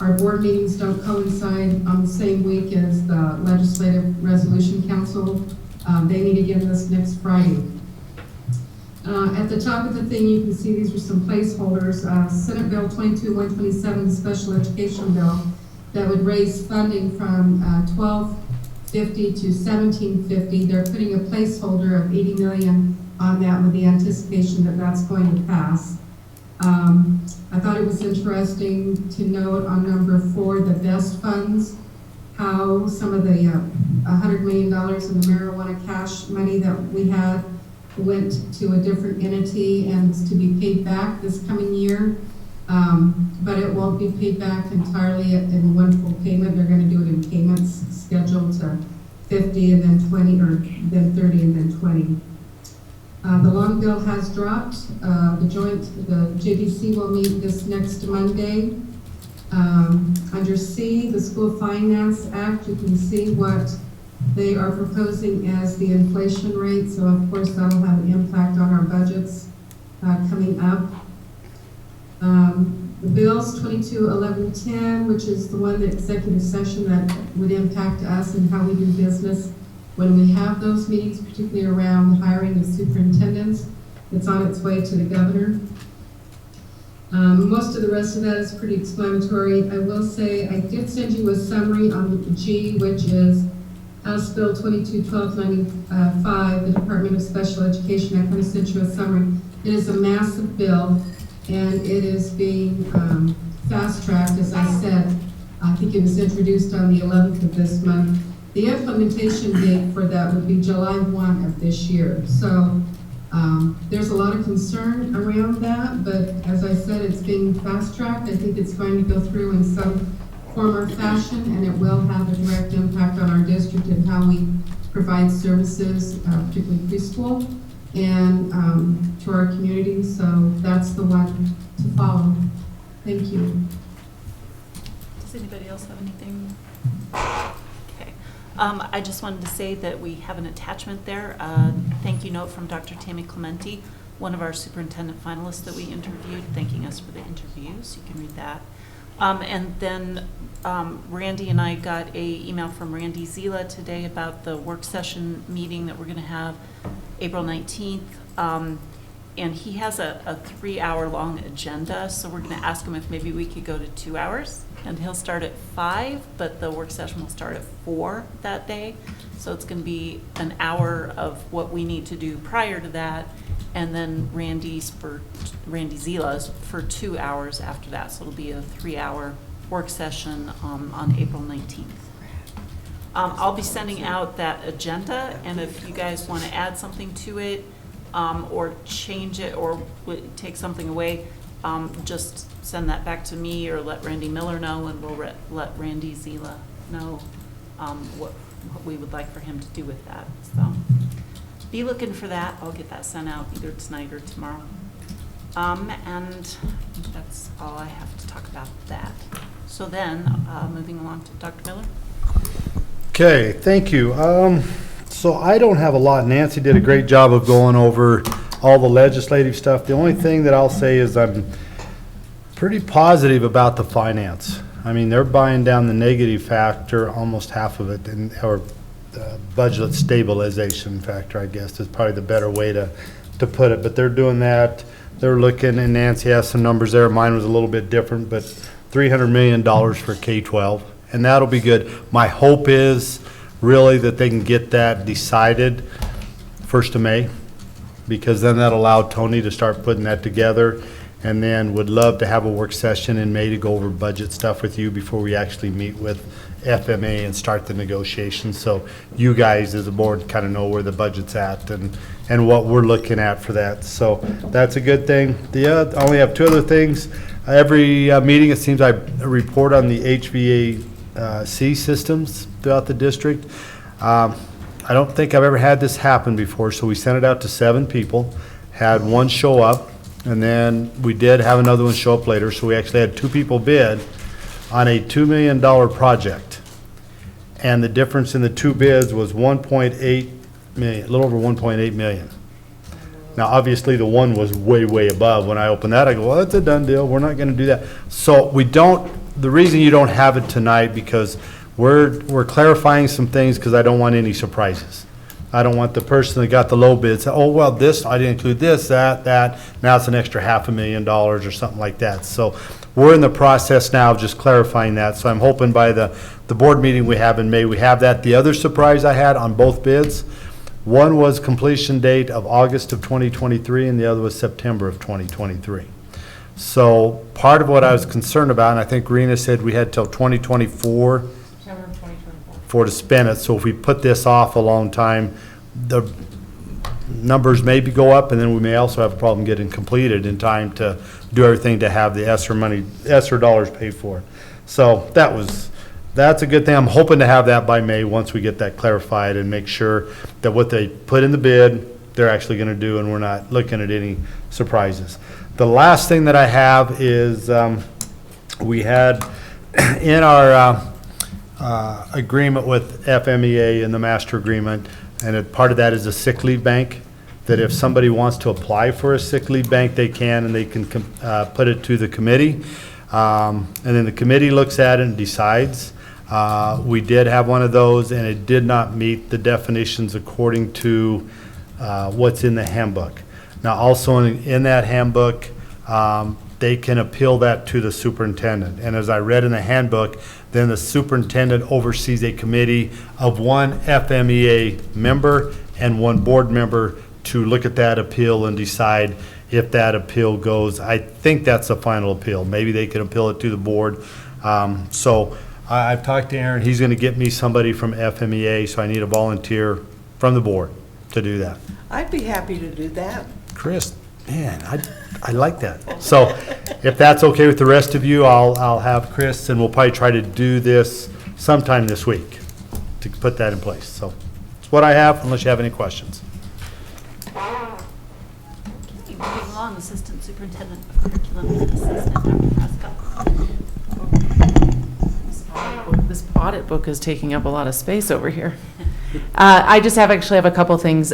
our board meetings don't coincide on the same week as the Legislative Resolution Council. They meet again this next Friday. At the top of the thing, you can see these are some placeholders. Senate Bill 22-127, the special education bill, that would raise funding from $1250 to $1750. They're putting a placeholder of $80 million on that with the anticipation that that's going to pass. I thought it was interesting to note on number 4, the best funds, how some of the $100 million in the marijuana cash money that we had went to a different entity and is to be paid back this coming year. But it won't be paid back entirely in one full payment. They're going to do it in payments scheduled to 50 and then 20, or then 30 and then 20. The long bill has dropped. The JDC will meet this next Monday. Under C, the School Finance Act, you can see what they are proposing as the inflation rate. So of course that'll have an impact on our budgets coming up. The bills 22-1110, which is the one, the executive session that would impact us and how we do business when we have those meetings, particularly around the hiring of superintendents. It's on its way to the governor. Most of the rest of that is pretty explanatory. I will say I did send you a summary on G, which is House Bill 22-1295, the Department of Special Education. I kind of sent you a summary. It is a massive bill, and it is being fast-tracked, as I said. I think it was introduced on the 11th of this month. The implementation date for that would be July 1 of this year. So there's a lot of concern around that, but as I said, it's being fast-tracked. I think it's going to go through in some form or fashion, and it will have a direct impact on our district and how we provide services, particularly preschool, and to our community. So that's the one to follow. Thank you. Does anybody else have anything? Okay. I just wanted to say that we have an attachment there, thank you note from Dr. Tammy Clementi, one of our superintendent finalists that we interviewed, thanking us for the interviews. You can read that. And then Randy and I got an email from Randy Zila today about the work session meeting that we're going to have April 19th. And he has a 3-hour-long agenda, so we're going to ask him if maybe we could go to 2 hours. And he'll start at 5, but the work session will start at 4 that day. So it's going to be an hour of what we need to do prior to that, and then Randy Zila's for 2 hours after that. So it'll be a 3-hour work session on April 19th. I'll be sending out that agenda, and if you guys want to add something to it, or change it, or take something away, just send that back to me or let Randy Miller know, and we'll let Randy Zila know what we would like for him to do with that. So be looking for that. I'll get that sent out either tonight or tomorrow. And that's all I have to talk about that. So then, moving along to Dr. Miller. Okay, thank you. So I don't have a lot. Nancy did a great job of going over all the legislative stuff. The only thing that I'll say is I'm pretty positive about the finance. I mean, they're buying down the negative factor, almost half of it, or the budget stabilization factor, I guess, is probably the better way to put it. But they're doing that. They're looking, and Nancy has some numbers there. Mine was a little bit different, but $300 million for K-12, and that'll be good. My hope is really that they can get that decided 1st of May, because then that'll allow Tony to start putting that together, and then would love to have a work session in May to go over budget stuff with you before we actually meet with FMA and start the negotiations, so you guys as a board kind of know where the budget's at and what we're looking at for that. So that's a good thing. I only have 2 other things. Every meeting, it seems I report on the HVAC systems throughout the district. I don't think I've ever had this happen before, so we sent it out to 7 people, had 1 show up, and then we did have another one show up later, so we actually had 2 people bid on a $2 million project. And the difference in the 2 bids was 1.8 million, a little over 1.8 million. Now, obviously, the one was way, way above. When I opened that, I go, well, that's a done deal. We're not going to do that. So we don't, the reason you don't have it tonight, because we're clarifying some things, because I don't want any surprises. I don't want the person that got the low bid say, oh, well, this, I didn't include this, that, now it's an extra $500,000 or something like that. So we're in the process now of just clarifying that. So I'm hoping by the board meeting we have in May, we have that. The other surprise I had on both bids, one was completion date of August of 2023 and the other was September of 2023. So part of what I was concerned about, and I think Rena said we had till 2024 to spend it. So if we put this off a long time, the numbers maybe go up, and then we may also have a problem getting completed in time to do everything to have the ESSER dollars paid for it. So that's a good thing. I'm hoping to have that by May once we get that clarified and make sure that what they put in the bid, they're actually going to do, and we're not looking at any surprises. The last thing that I have is we had in our agreement with FMEA in the master agreement, and part of that is a sick leave bank, that if somebody wants to apply for a sick leave bank, they can, and they can put it to the committee. And then the committee looks at it and decides. We did have one of those, and it did not meet the definitions according to what's in the handbook. Now, also in that handbook, they can appeal that to the superintendent. And as I read in the handbook, then the superintendent oversees a committee of one FMEA member and one board member to look at that appeal and decide if that appeal goes. I think that's the final appeal. Maybe they can appeal it to the board. So I've talked to Aaron. He's going to get me somebody from FMEA, so I need a volunteer from the board to do that. I'd be happy to do that. Chris, man, I like that. So if that's okay with the rest of you, I'll have Chris, and we'll probably try to do this sometime this week to put that in place. So it's what I have, unless you have any questions. Okay, moving along, Assistant Superintendent of Curriculum, Assistant Dr. Prescott. This audit book is taking up a lot of space over here. I just actually have a couple things.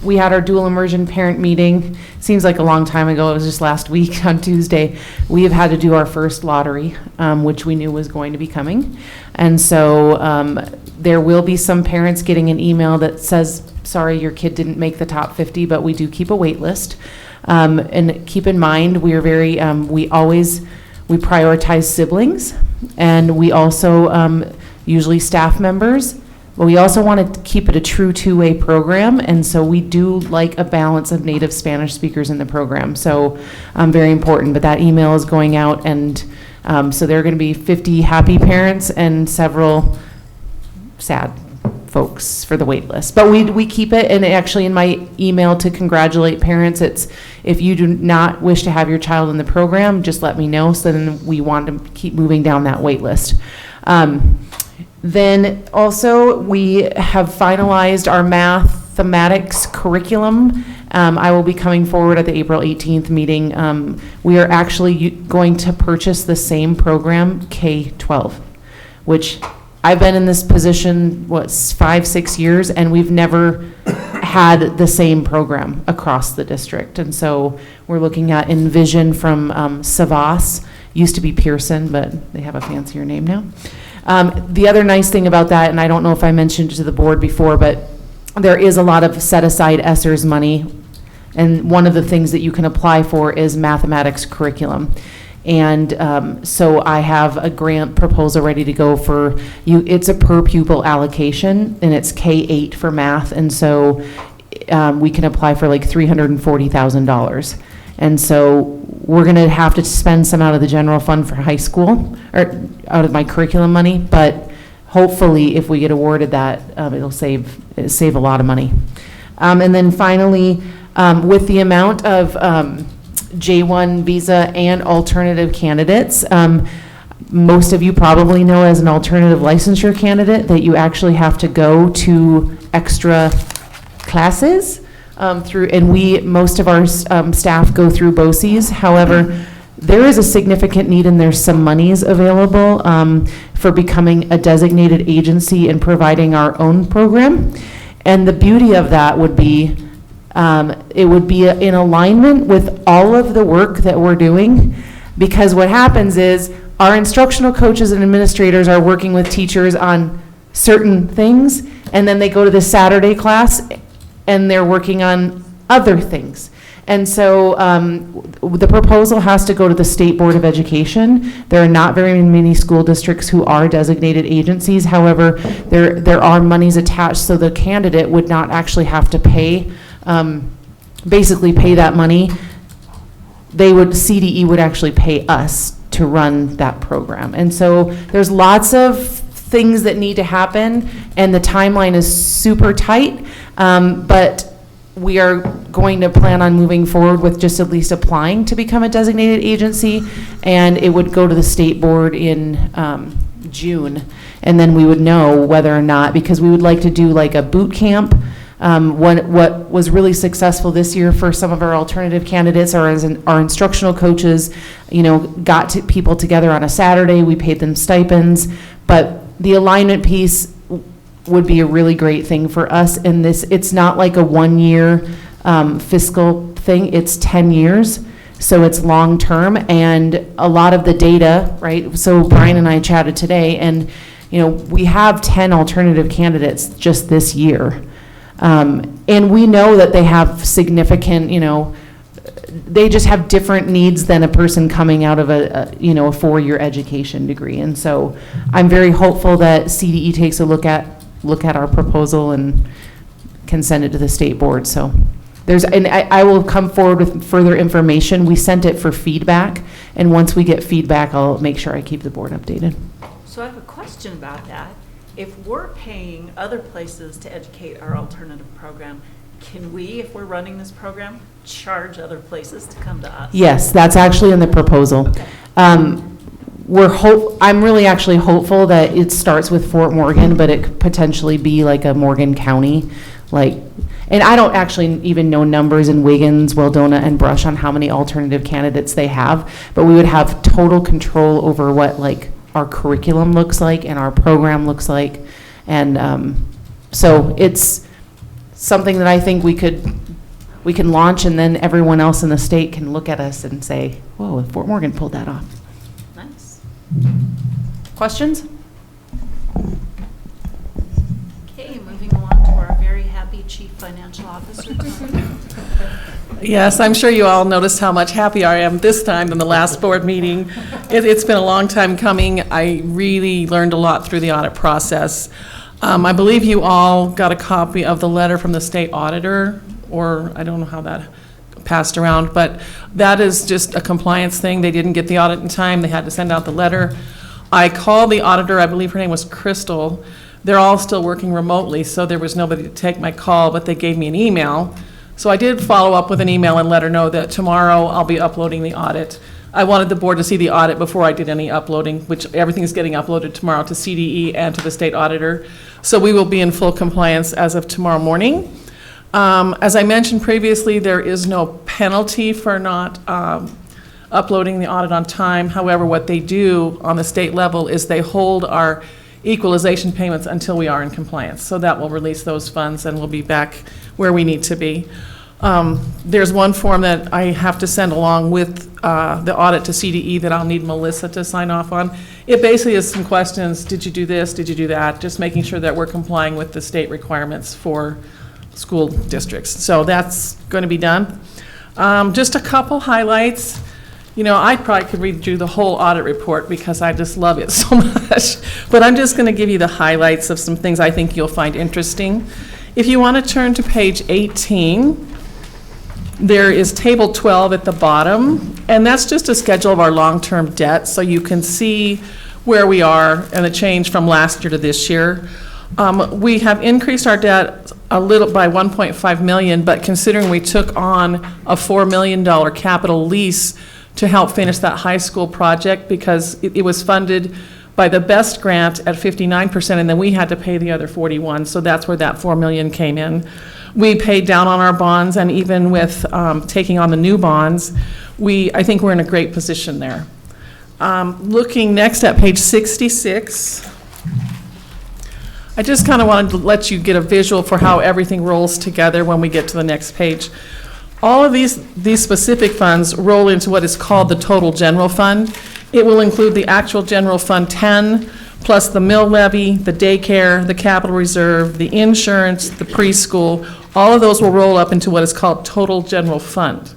We had our dual immersion parent meeting. Seems like a long time ago. It was just last week on Tuesday. We have had to do our first lottery, which we knew was going to be coming. And so there will be some parents getting an email that says, sorry, your kid didn't make the top 50, but we do keep a wait list. And keep in mind, we are very, we prioritize siblings, and we also usually staff members. But we also want to keep it a true two-way program, and so we do like a balance of native Spanish speakers in the program. So very important, but that email is going out, and so there are going to be 50 happy parents and several sad folks for the wait list. But we keep it, and actually in my email to congratulate parents, it's if you do not wish to have your child in the program, just let me know, so then we want to keep moving down that wait list. Then also, we have finalized our mathematics curriculum. I will be coming forward at the April 18th meeting. We are actually going to purchase the same program, K-12, which I've been in this position, 5-6 years, and we've never had the same program across the district. And so we're looking at Envision from Savas, used to be Pearson, but they have a fancier name now. The other nice thing about that, and I don't know if I mentioned to the board before, but there is a lot of set-aside ESSERS money, and one of the things that you can apply for is mathematics curriculum. And so I have a grant proposal ready to go for you. It's a per pupil allocation, and it's K-8 for math, and so we can apply for like $340,000. And so we're going to have to spend some out of the general fund for high school, or out of my curriculum money, but hopefully if we get awarded that, it'll save a lot of money. And then finally, with the amount of J1 visa and alternative candidates, most of you probably know as an alternative licensure candidate that you actually have to go to extra classes. Most of our staff go through BOCES. However, there is a significant need, and there's some monies available for becoming a designated agency and providing our own program. And the beauty of that would be, it would be in alignment with all of the work that we're doing, because what happens is our instructional coaches and administrators are working with teachers on certain things, and then they go to the Saturday class, and they're working on other things. And so the proposal has to go to the State Board of Education. There are not very many school districts who are designated agencies. However, there are monies attached, so the candidate would not actually have to pay, basically pay that money. CDE would actually pay us to run that program. And so there's lots of things that need to happen, and the timeline is super tight, but we are going to plan on moving forward with just at least applying to become a designated agency, and it would go to the state board in June, and then we would know whether or not, because we would like to do like a boot camp. What was really successful this year for some of our alternative candidates are our instructional coaches, got people together on a Saturday, we paid them stipends, but the alignment piece would be a really great thing for us in this. It's not like a 1-year fiscal thing, it's 10 years. So it's long-term, and a lot of the data, right? So Brian and I chatted today, and we have 10 alternative candidates just this year. And we know that they have significant, they just have different needs than a person coming out of a 4-year education degree. And so I'm very hopeful that CDE takes a look at our proposal and can send it to the state board. So I will come forward with further information. We sent it for feedback, and once we get feedback, I'll make sure I keep the board updated. So I have a question about that. If we're paying other places to educate our alternative program, can we, if we're running this program, charge other places to come to us? Yes, that's actually in the proposal. Okay. I'm really actually hopeful that it starts with Fort Morgan, but it could potentially be like a Morgan County, and I don't actually even know numbers in Wiggins, Waldona, and Brush on how many alternative candidates they have, but we would have total control over what our curriculum looks like and our program looks like. And so it's something that I think we can launch, and then everyone else in the state can look at us and say, whoa, Fort Morgan pulled that off. Nice. Questions? Okay, moving along to our very happy Chief Financial Officer. Yes, I'm sure you all noticed how much happier I am this time than the last board meeting. It's been a long time coming. I really learned a lot through the audit process. I believe you all got a copy of the letter from the state auditor, or I don't know how that passed around, but that is just a compliance thing. They didn't get the audit in time. They had to send out the letter. I called the auditor, I believe her name was Crystal. They're all still working remotely, so there was nobody to take my call, but they gave me an email. So I did follow up with an email and let her know that tomorrow I'll be uploading the audit. I wanted the board to see the audit before I did any uploading, which everything is getting uploaded tomorrow to CDE and to the state auditor. So we will be in full compliance as of tomorrow morning. As I mentioned previously, there is no penalty for not uploading the audit on time. However, what they do on the state level is they hold our equalization payments until we are in compliance. So that will release those funds, and we'll be back where we need to be. There's one form that I have to send along with the audit to CDE that I'll need Melissa to sign off on. It basically is some questions. Did you do this? Did you do that? Just making sure that we're complying with the state requirements for school districts. So that's going to be done. Just a couple highlights. I probably could read through the whole audit report because I just love it so much. But I'm just going to give you the highlights of some things I think you'll find interesting. If you want to turn to page 18, there is table 12 at the bottom, and that's just a schedule of our long-term debt, so you can see where we are and the change from last year to this year. We have increased our debt a little by 1.5 million, but considering we took on a $4 million capital lease to help finish that high school project, because it was funded by the BEST grant at 59%, and then we had to pay the other 41%, so that's where that $4 million came in. We paid down on our bonds, and even with taking on the new bonds, I think we're in a great position there. Looking next at page 66, I just kind of wanted to let you get a visual for how everything rolls together when we get to the next page. All of these specific funds roll into what is called the total general fund. It will include the actual general fund 10 plus the mill levy, the daycare, the capital reserve, the insurance, the preschool, all of those will roll up into what is called total general fund.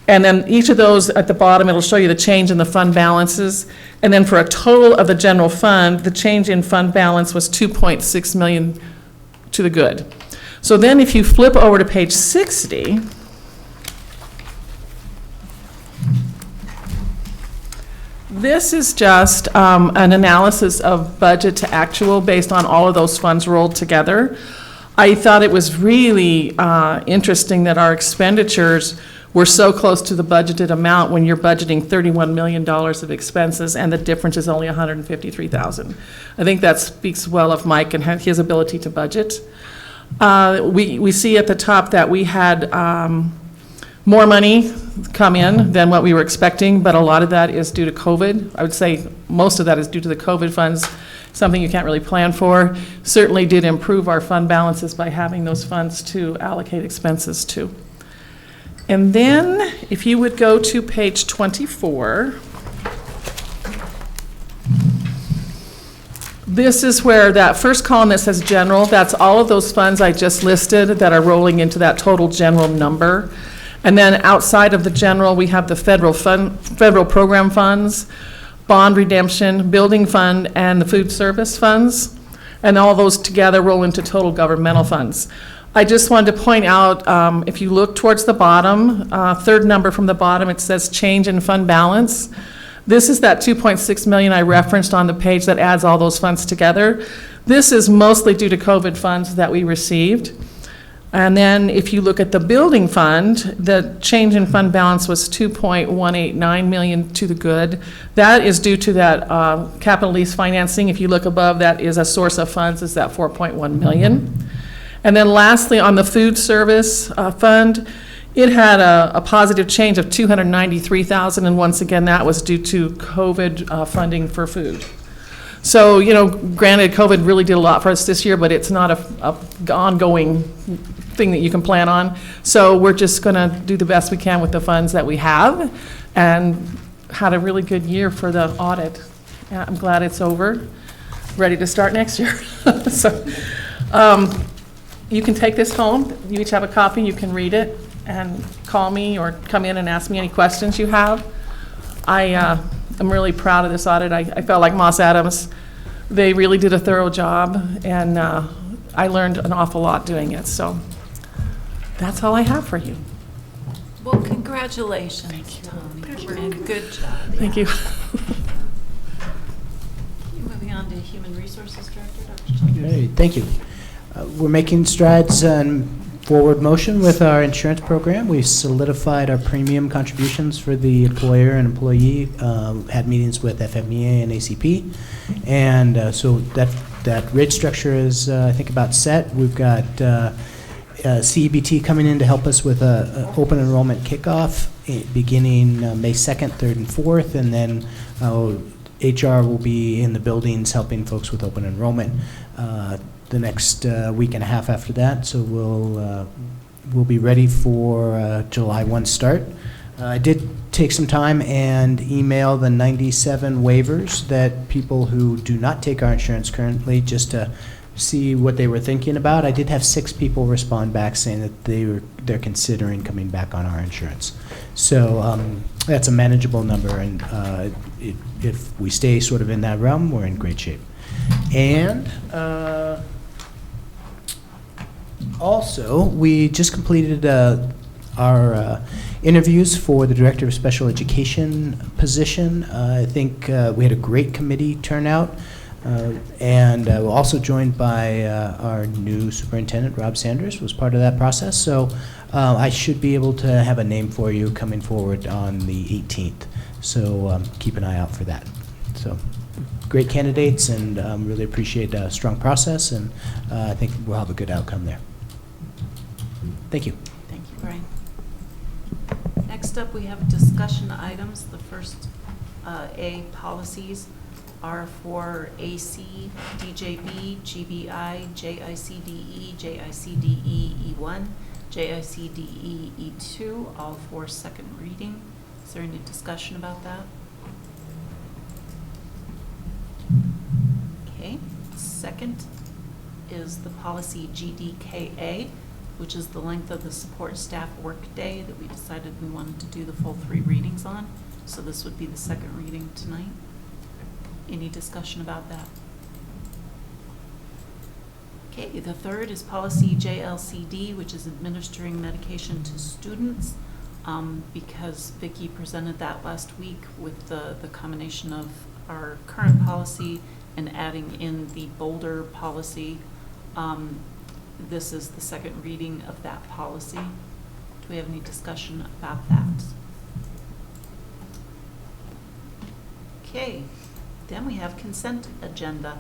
And then each of those at the bottom, it'll show you the change in the fund balances. And then for a total of the general fund, the change in fund balance was 2.6 million to the good. So then if you flip over to page 60, this is just an analysis of budget to actual based on all of those funds rolled together. I thought it was really interesting that our expenditures were so close to the budgeted amount when you're budgeting $31 million of expenses and the difference is only $153,000. I think that speaks well of Mike and his ability to budget. We see at the top that we had more money come in than what we were expecting, but a lot of that is due to COVID. I would say most of that is due to the COVID funds, something you can't really plan for. Certainly did improve our fund balances by having those funds to allocate expenses to. And then, if you would go to page 24, this is where that first column that says general, that's all of those funds I just listed that are rolling into that total general number. And then outside of the general, we have the federal program funds, bond redemption, building fund, and the food service funds. And all those together roll into total governmental funds. I just wanted to point out, if you look towards the bottom, third number from the bottom, it says change in fund balance. This is that 2.6 million I referenced on the page that adds all those funds together. This is mostly due to COVID funds that we received. And then if you look at the building fund, the change in fund balance was 2.189 million to the good. That is due to that capital lease financing. If you look above, that is a source of funds, is that 4.1 million. And then lastly, on the food service fund, it had a positive change of 293,000, and once again, that was due to COVID funding for food. So, you know, granted, COVID really did a lot for us this year, but it's not a ongoing thing that you can plan on. So we're just going to do the best we can with the funds that we have, and had a really good year for the audit. I'm glad it's over, ready to start next year. So, you can take this home. You each have a copy. You can read it and call me or come in and ask me any questions you have. I'm really proud of this audit. I felt like Moss Adams, they really did a thorough job, and I learned an awful lot doing it. So that's all I have for you. Well, congratulations, Tony, and good job. Thank you. Moving on to Human Resources Director, Dr. Childers. Great, thank you. We're making strides in forward motion with our insurance program. We've solidified our premium contributions for the employer and employee, had meetings with FMEA and ACP. And so that rate structure is, I think, about set. We've got CEBT coming in to help us with an open enrollment kickoff beginning May 2nd, 3rd, and 4th. And then HR will be in the buildings helping folks with open enrollment the next week and a half after that. So we'll be ready for July 1 start. I did take some time and email the 97 waivers that people who do not take our insurance currently, just to see what they were thinking about. I did have 6 people respond back saying that they're considering coming back on our insurance. So that's a manageable number, and if we stay sort of in that realm, we're in great shape. And also, we just completed our interviews for the Director of Special Education position. I think we had a great committee turnout, and we're also joined by our new superintendent, Rob Sanders, was part of that process. So I should be able to have a name for you coming forward on the 18th. So keep an eye out for that. So great candidates, and really appreciate a strong process, and I think we'll have a good outcome there. Thank you. Thank you, Brian. Next up, we have discussion items. The first A policies are for AC, DJB, GBI, JICDE, JICDE E1, JICDE E2, all for second reading. Is there any discussion about that? Second is the policy GDKA, which is the length of the support staff workday that we decided we wanted to do the full 3 readings on. So this would be the second reading tonight. Any discussion about that? Okay, the third is policy JLCD, which is administering medication to students. Because Vicki presented that last week with the combination of our current policy and adding in the Boulder policy. This is the second reading of that policy. Do we have any discussion about that? Okay, then we have consent agenda.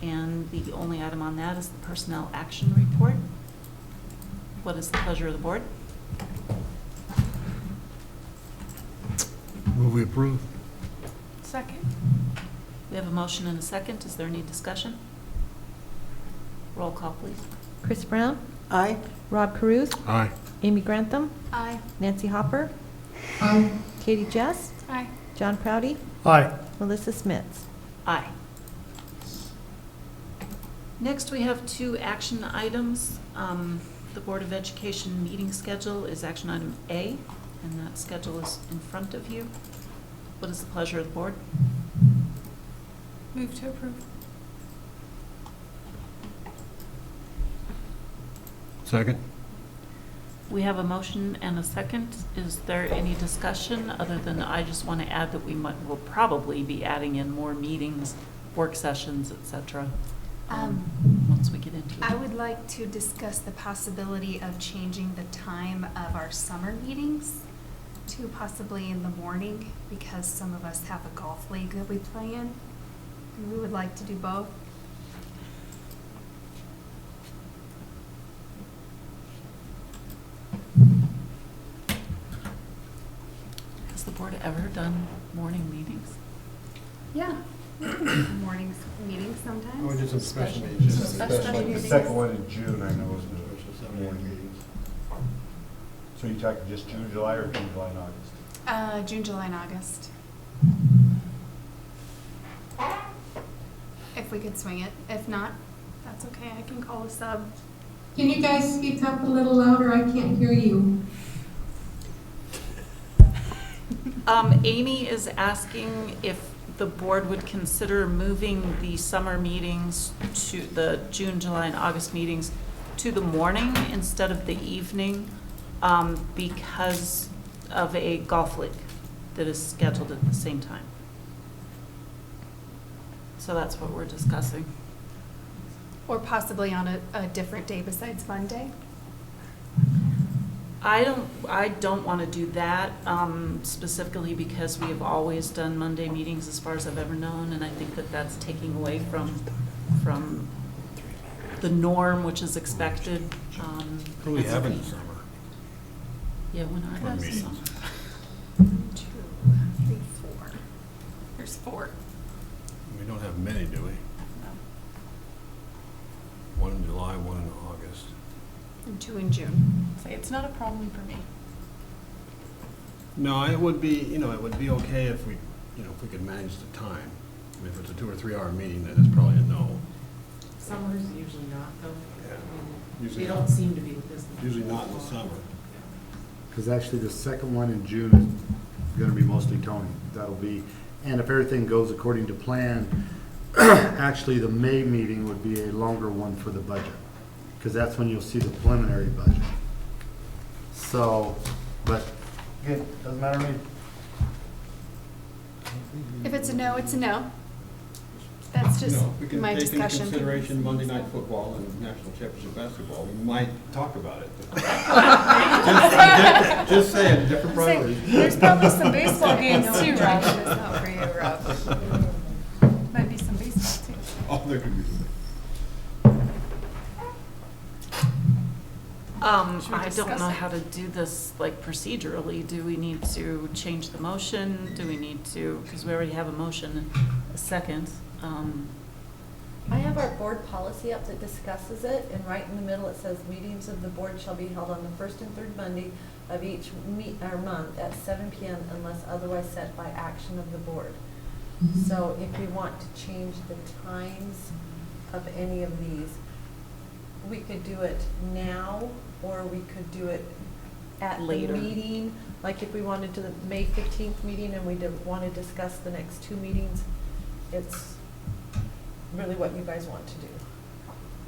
And the only item on that is the personnel action report. What is the pleasure of the board? Move we approve. Second. We have a motion and a second. Is there any discussion? Roll call, please. Chris Brown? Aye. Rob Carews? Aye. Amy Grantham? Aye. Nancy Hopper? Aye. Katie Jess? Aye. John Proudy? Aye. Melissa Smits? Aye. Next, we have 2 action items. The Board of Education meeting schedule is action item A, and that schedule is in front of you. What is the pleasure of the board? Move to approve. Second. We have a motion and a second. Is there any discussion other than I just want to add that will probably be adding in more meetings, work sessions, etc. Once we get into it. I would like to discuss the possibility of changing the time of our summer meetings to possibly in the morning, because some of us have a golf league that we play in, and we would like to do both. Has the board ever done morning meetings? Yeah. Mornings meetings sometimes. We did some special meetings. Special The meetings. second one in June, I know, was the morning meetings. So you talking just June, July, or June, July, and August? June, July, and August. If we could swing it. If not, that's okay. I can call a sub. Can you guys speak up a little louder? I can't hear you. Amy is asking if the board would consider moving the summer meetings to the June, July, and August meetings to the morning instead of the evening because of a golf league that is scheduled at the same time. So that's what we're discussing. Or possibly on a different day besides Monday. I don't want to do that specifically because we have always done Monday meetings as far as I've ever known, and I think that that's taking away from the norm, which is expected. What do we have in the summer? Yeah, when I For was meetings. summer. 1, 2, 3, 4. There's 4. We don't have many, do we? One in July, one in August. And 2 in June. Say it's not a problem for me. No, it would be, it would be okay if we, if we could manage the time. I mean, if it's a 2 or 3 hour meeting, then it's probably a no. Summer's usually not, though. Yeah. They Usually don't seem to be with this. Usually not in the summer. Because actually, the second one in June is going to be mostly Tony. That'll be, and if everything goes according to plan, actually, the May meeting would be a longer one for the budget, because that's when you'll see the preliminary budget. So, but, again, doesn't matter to me. If it's a no, it's a no. That's just my discussion. We can take into consideration Monday Night Football and National Championship Basketball. We might talk about it. Just saying, different priorities. There's probably some baseball games too, Right, Rob. it's not for you, Rob. Might be some baseball too. Oh, there could be some. I don't know how to do this like procedurally. Do we need to change the motion? Do we need to, because we already have a motion, a second. I have our board policy up that discusses it, and right in the middle it says, meetings of the board shall be held on the first and third Monday of each month at 7 p.m. unless otherwise set by action of the board. So if we want to change the times, of any of these, we could do it now, or we could do it at the Later. meeting. Like if we wanted to the May 15th meeting and we want to discuss the next two meetings, it's really what you guys want to do.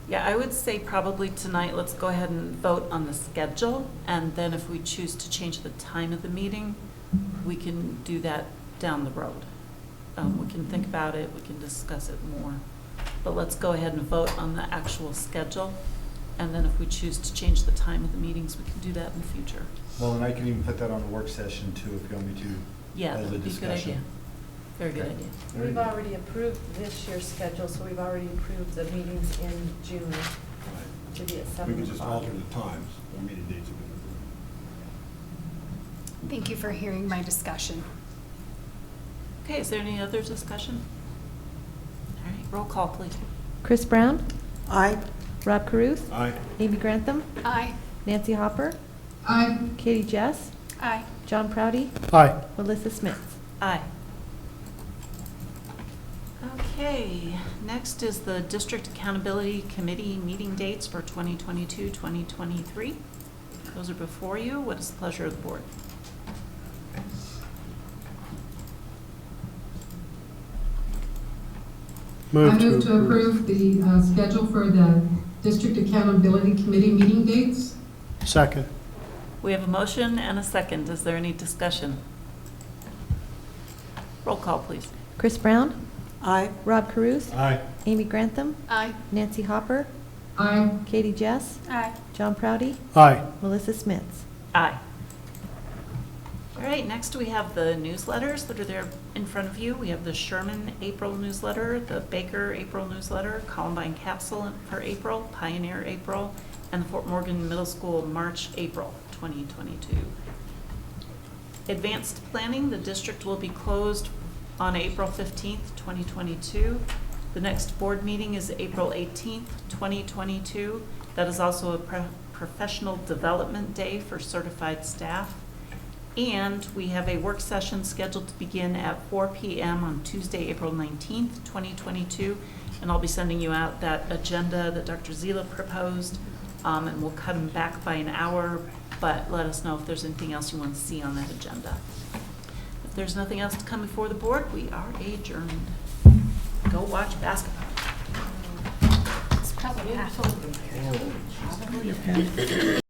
Yeah, I would say probably tonight, let's go ahead and vote on the schedule, and then if we choose to change the time of the meeting, we can do that down the road. We can think about it, we can discuss it more. But let's go ahead and vote on the actual schedule, and then if we choose to change the time of the meetings, we can do that in the future. Well, and I can even put that on a work session too, if you want me to. Yeah, as that a would be a good discussion. idea. Very good Okay. idea. Very We've good. already approved this year's schedule, so we've already approved the meetings in June to be at 7 We could just o'clock. alter the times, the meeting dates have been approved. Thank you for hearing my discussion. Okay, is there any other discussion? All right, roll call, please. Chris Brown, Aye. Rob Caruth, Aye. Amy Grantham, Aye. Nancy Hopper, Aye. Katie Jess, Aye. John Proudy, Aye. Melissa Smith. Aye. Okay, next is the District Accountability Committee meeting dates for 2022, 2023. Those are before you. What is the pleasure of the board? I move to approve the schedule for the District Accountability Committee meeting dates. Second. We have a motion and a second. Is there any discussion? Roll call, please. Chris Brown, Aye. Rob Caruth, Aye. Amy Grantham, Aye. Nancy Hopper, Aye. Katie Jess, Aye. John Proudy, Aye. Melissa Smith. Aye. All right, next we have the newsletters that are there in front of you. We have the Sherman April newsletter, the Baker April newsletter, Columbine Capsule for April, Pioneer April, and the Fort Morgan Middle School March April 2022. Advanced planning, the district will be closed on April 15th, 2022. The next board meeting is April 18th, 2022. That is also a professional development day for certified staff. And we have a work session scheduled to begin at 4 p.m. on Tuesday, April 19th, 2022. And I'll be sending you out that agenda that Dr. Zila proposed. And we'll cut them back by an hour, but let us know if there's anything else you want to see on that agenda. If there's nothing else to come before the board, we are adjourned. Go watch basketball. It's probably half.